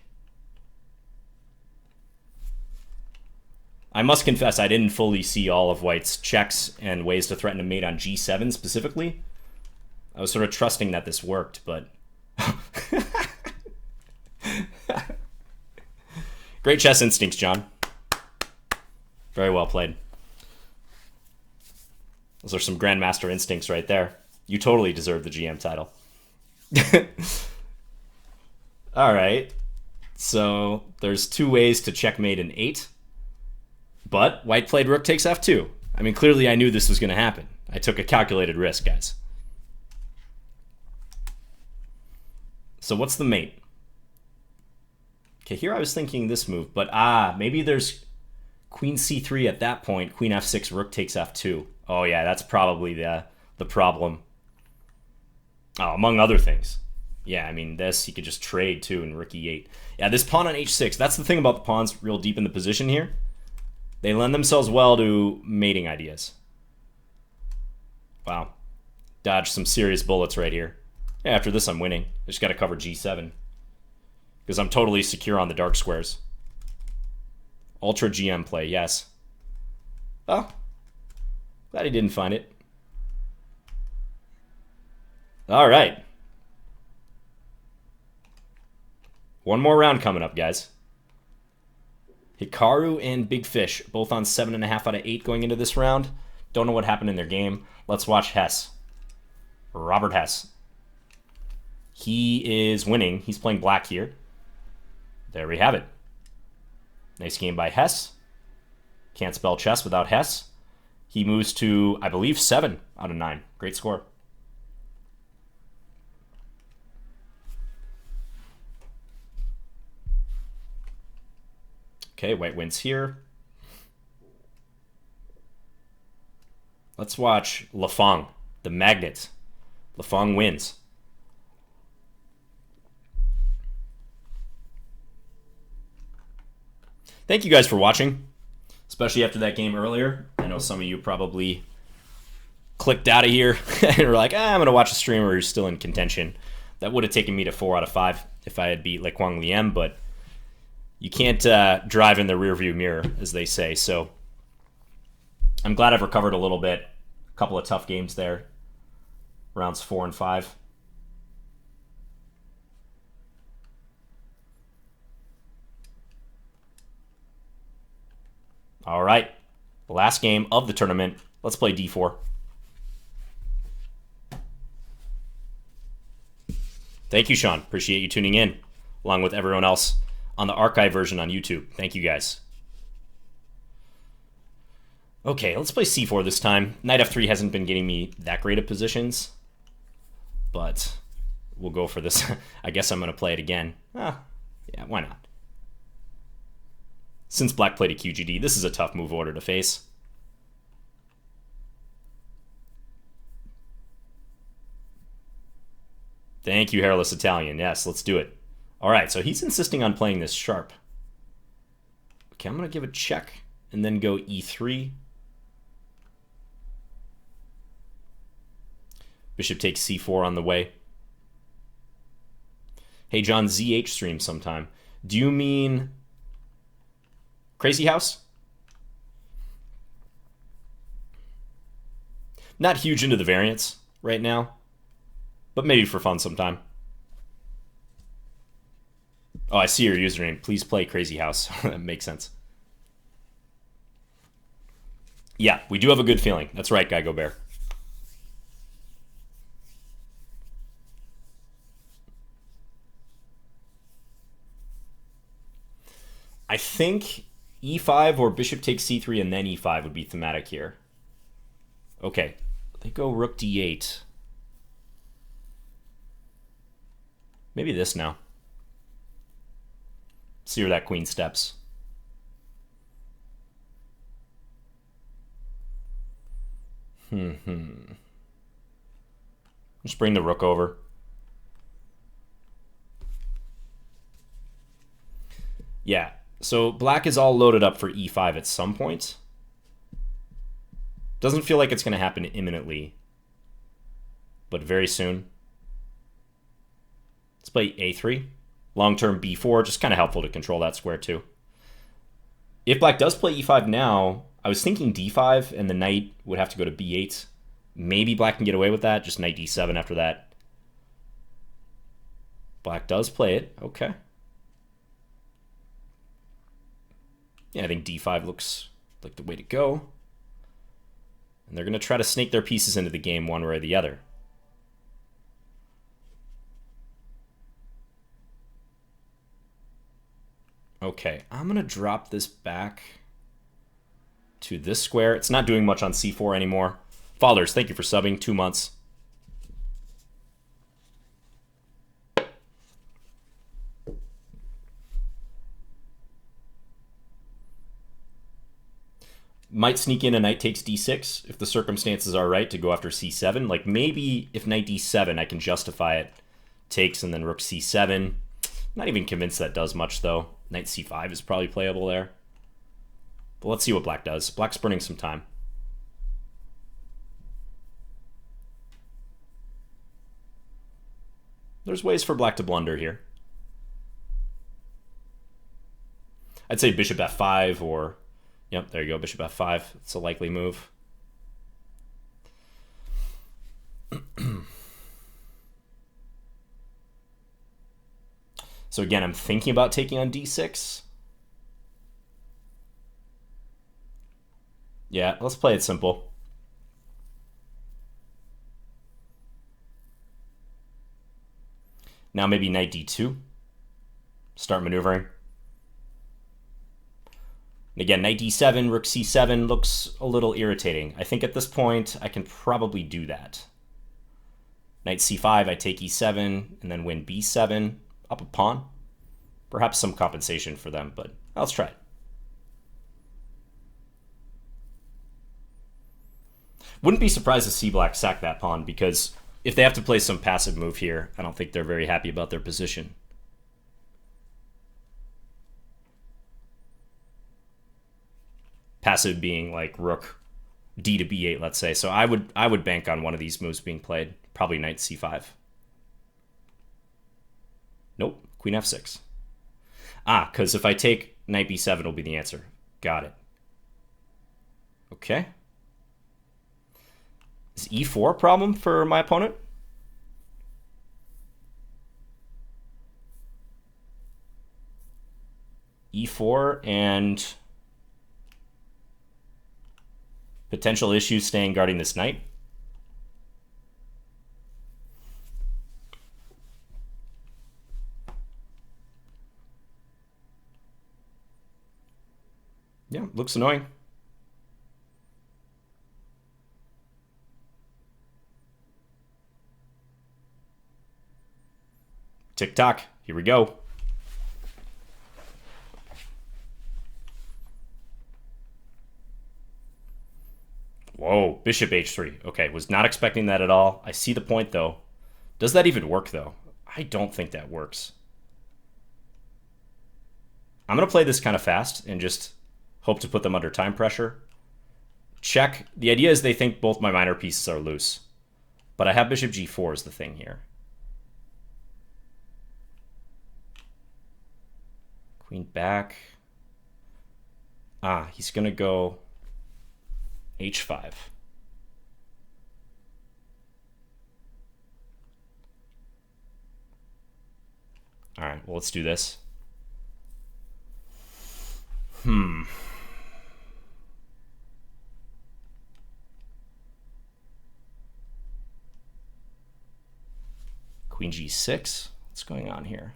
I must confess, I didn't fully see all of white's checks and ways to threaten a mate on g7 specifically. I was sort of trusting that this worked, but... Great chess instincts, John. Very well played. Those are some Grandmaster instincts right there. You totally deserve the GM title. All right. So there's two ways to checkmate an 8. But white played rook takes f2. I mean, clearly I knew this was going to happen. I took a calculated risk, guys. So what's the mate? Okay, here I was thinking this move, but maybe there's queen c3 at that point, queen f6, rook takes f2. Oh yeah, that's probably the problem. Oh, among other things. Yeah, I mean, this, he could just trade too in rook e8. Yeah, this pawn on h6, that's the thing about the pawns real deep in the position here. They lend themselves well to mating ideas. Wow. Dodged some serious bullets right here. Yeah, after this, I'm winning. I just got to cover g7. Because I'm totally secure on the dark squares. Ultra GM play, yes. Oh. Glad he didn't find it. All right. One more round coming up, guys. Hikaru and Big Fish, both on 7.5 out of 8 going into this round. Don't know what happened in their game. Let's watch Hess. Robert Hess. He is winning. He's playing black here. There we have it. Nice game by Hess. Can't spell chess without Hess. He moves to, I believe, 7 out of 9. Great score. Okay, white wins here. Let's watch Lafong, the magnet. Lafong wins. Thank you guys for watching, especially after that game earlier. I know some of you probably clicked out of here and were like, I'm going to watch a streamer who's still in contention. That would have taken me to 4 out of 5 if I had beat Lekwang Liem, but you can't drive in the rearview mirror, as they say. So I'm glad I've recovered a little bit. A couple of tough games there. Rounds 4 and 5. All right. Last game of the tournament. Let's play d4. Thank you, Sean. Appreciate you tuning in, along with everyone else on the archive version on YouTube. Thank you, guys. Okay, let's play c4 this time. Knight f3 hasn't been getting me that great of positions, but we'll go for this. I guess I'm going to play it again. Yeah, why not? Since black played a QGD, this is a tough move order to face. Thank you, Hairless Italian. Yes, let's do it. All right, so he's insisting on playing this sharp. Okay, I'm going to give a check and then go e3. Bishop takes c4 on the way. Hey, John, ZH stream sometime. Do you mean Crazy House? Not huge into the variants right now, but maybe for fun sometime. Oh, I see your username. Please play Crazy House. That makes sense. Yeah, we do have a good feeling. That's right, Guy Gobert. I think e5 or bishop takes c3 and then e5 would be thematic here. Okay, they go rook d8. Maybe this now. See where that queen steps. Just bring the rook over. Yeah, so black is all loaded up for e5 at some point. Doesn't feel like it's going to happen imminently, but very soon. Let's play a3. Long-term b4, just kind of helpful to control that square too. If black does play e5 now, I was thinking d5 and the knight would have to go to b8. Maybe black can get away with that, just knight d7 after that. Black does play it, okay. Yeah, I think d5 looks like the way to go. And they're going to try to snake their pieces into the game one way or the other. Okay, I'm going to drop this back to this square. It's not doing much on c4 anymore. Fathers, thank you for subbing. 2 months. Might sneak in a knight takes d6 if the circumstances are right to go after c7. Like maybe if knight d7, I can justify it. Takes and then rook c7. Not even convinced that does much though. Knight c5 is probably playable there. But let's see what black does. Black's burning some time. There's ways for black to blunder here. I'd say bishop f5 or... Yep, there you go, bishop f5. It's a likely move. So again, I'm thinking about taking on d6. Yeah, let's play it simple. Now maybe knight d2. Start maneuvering. And again, knight d7, rook c7 looks a little irritating. I think at this point, I can probably do that. Knight c5, I take e7, and then win b7, up a pawn. Perhaps some compensation for them, but let's try it. Wouldn't be surprised to see black sack that pawn, because if they have to play some passive move here, I don't think they're very happy about their position. Passive being like rook d to b8, let's say. So I would bank on one of these moves being played. Probably knight c5. Nope, queen f6. Ah, because if I take knight b7, it'll be the answer. Got it. Okay. Is e4 a problem for my opponent? E4 and Potential issues staying guarding this knight. Yeah, looks annoying. Tick-tock. Here we go. Whoa, bishop h3. Okay, was not expecting that at all. I see the point, though. Does that even work, though? I don't think that works. I'm going to play this kind of fast and just hope to put them under time pressure. Check. The idea is they think both my minor pieces are loose. But I have bishop g4 is the thing here. Queen back. Ah, he's going to go h5. All right, well, let's do this. Queen g6. What's going on here?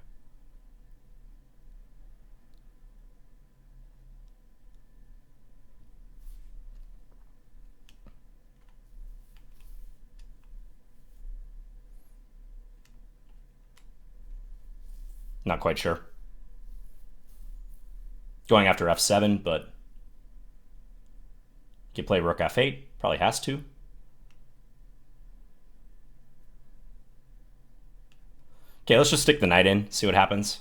Not quite sure. Going after f7, but can play rook f8. Probably has to. Okay, let's just stick the knight in, see what happens.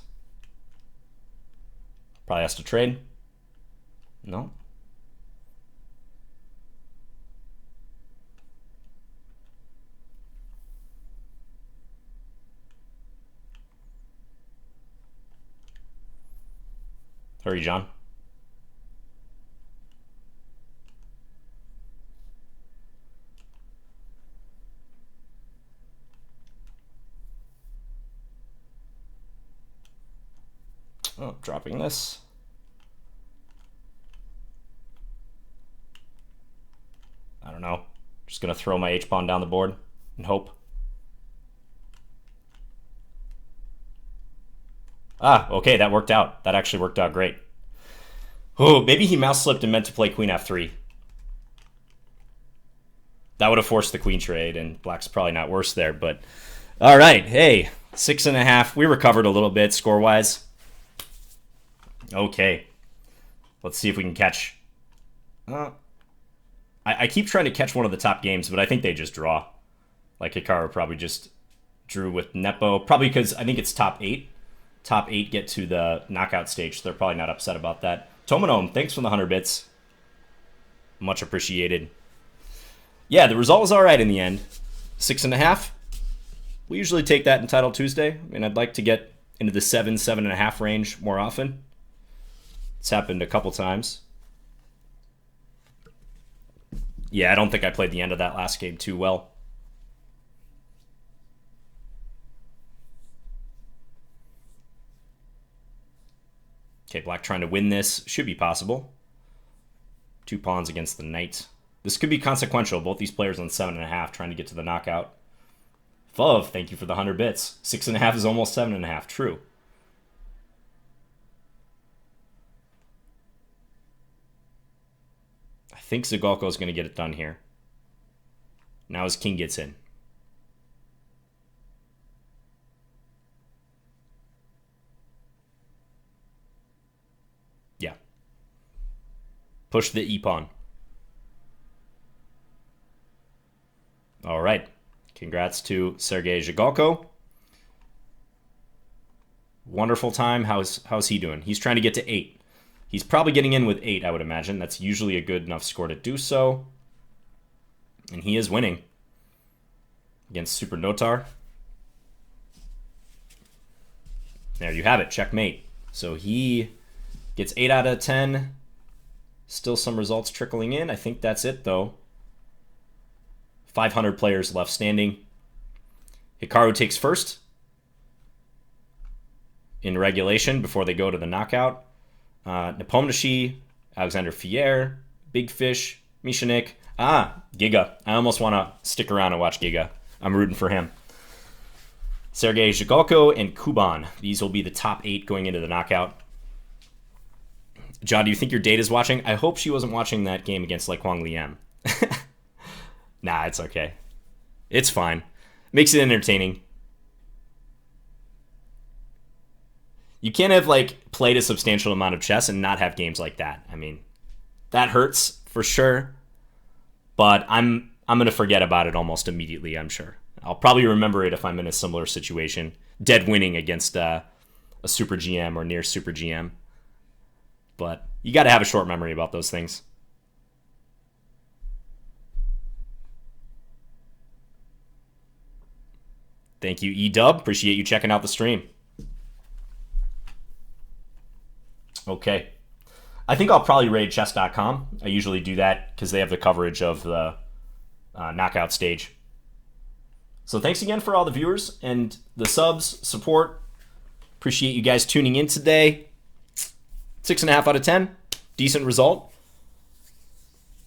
Probably has to trade. No. Hurry, John. Oh, dropping this. I don't know. Just gonna throw my h-pawn down the board and hope. Ah, okay, that worked out. That actually worked out great. Oh, maybe he mouse slipped and meant to play queen f3. That would have forced the queen trade, and black's probably not worse there, but... All right, hey, 6.5. We recovered a little bit score-wise. Okay. Let's see if we can catch... I keep trying to catch one of the top games, but I think they just draw. Like, Hikaru probably just drew with Nepo. Probably because I think it's top 8. Top 8 get to the knockout stage, so they're probably not upset about that. Tomonome, thanks for the 100 bits. Much appreciated. Yeah, the result was all right in the end. 6.5. We usually take that in Title Tuesday. I mean, I'd like to get into the 7.5 range more often. It's happened a couple times. Yeah, I don't think I played the end of that last game too well. Okay, black trying to win this. Should be possible. 2 pawns against the knight. This could be consequential. Both these players on 7.5 trying to get to the knockout. Fov, thank you for the 100 bits. 6.5 is almost 7.5. True. I think Zagolko is going to get it done here. Now his king gets in. Yeah. Push the e-pawn. All right. Congrats to Sergei Zagolko. Wonderful time. How's he doing? He's trying to get to 8. He's probably getting in with 8, I would imagine. That's usually a good enough score to do so. And he is winning against Super Notar. There you have it. Checkmate. So he gets 8 out of 10. Still some results trickling in. I think that's it, though. 500 players left standing. Hikaru takes first in regulation before they go to the knockout. Nepomniachtchi, Alexander Fier, Big Fish, Mishanik. Giga. I almost want to stick around and watch Giga. I'm rooting for him. Sergey Zhigulko and Kuban. These will be the top 8 going into the knockout. John, do you think your date is watching? I hope she wasn't watching that game against like Huang Liam. Nah, it's okay. It's fine. Makes it entertaining. You can't have like played a substantial amount of chess and not have games like that. I mean, that hurts for sure. But I'm gonna forget about it almost immediately, I'm sure. I'll probably remember it if I'm in a similar situation. Dead winning against a super GM or near super GM. But you got to have a short memory about those things. Thank you, E-Dub. Appreciate you checking out the stream. Okay. I think I'll probably raid chess.com. I usually do that because they have the coverage of the knockout stage. So thanks again for all the viewers and the subs, support. Appreciate you guys tuning in today. 6.5 out of 10. Decent result.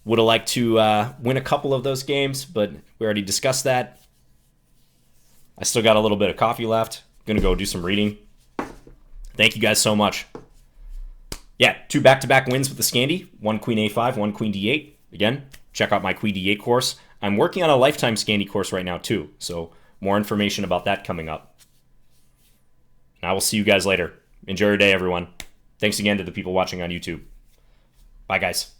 Would have liked to win a couple of those games, but we already discussed that. I still got a little bit of coffee left. Gonna go do some reading. Thank you guys so much. Yeah, 2 back-to-back wins with the Scandi. 1 Queen A5, 1 Queen D8. Again, check out my Queen D8 course. I'm working on a lifetime Scandi course right now too, so more information about that coming up. And I will see you guys later. Enjoy your day, everyone. Thanks again to the people watching on YouTube. Bye, guys.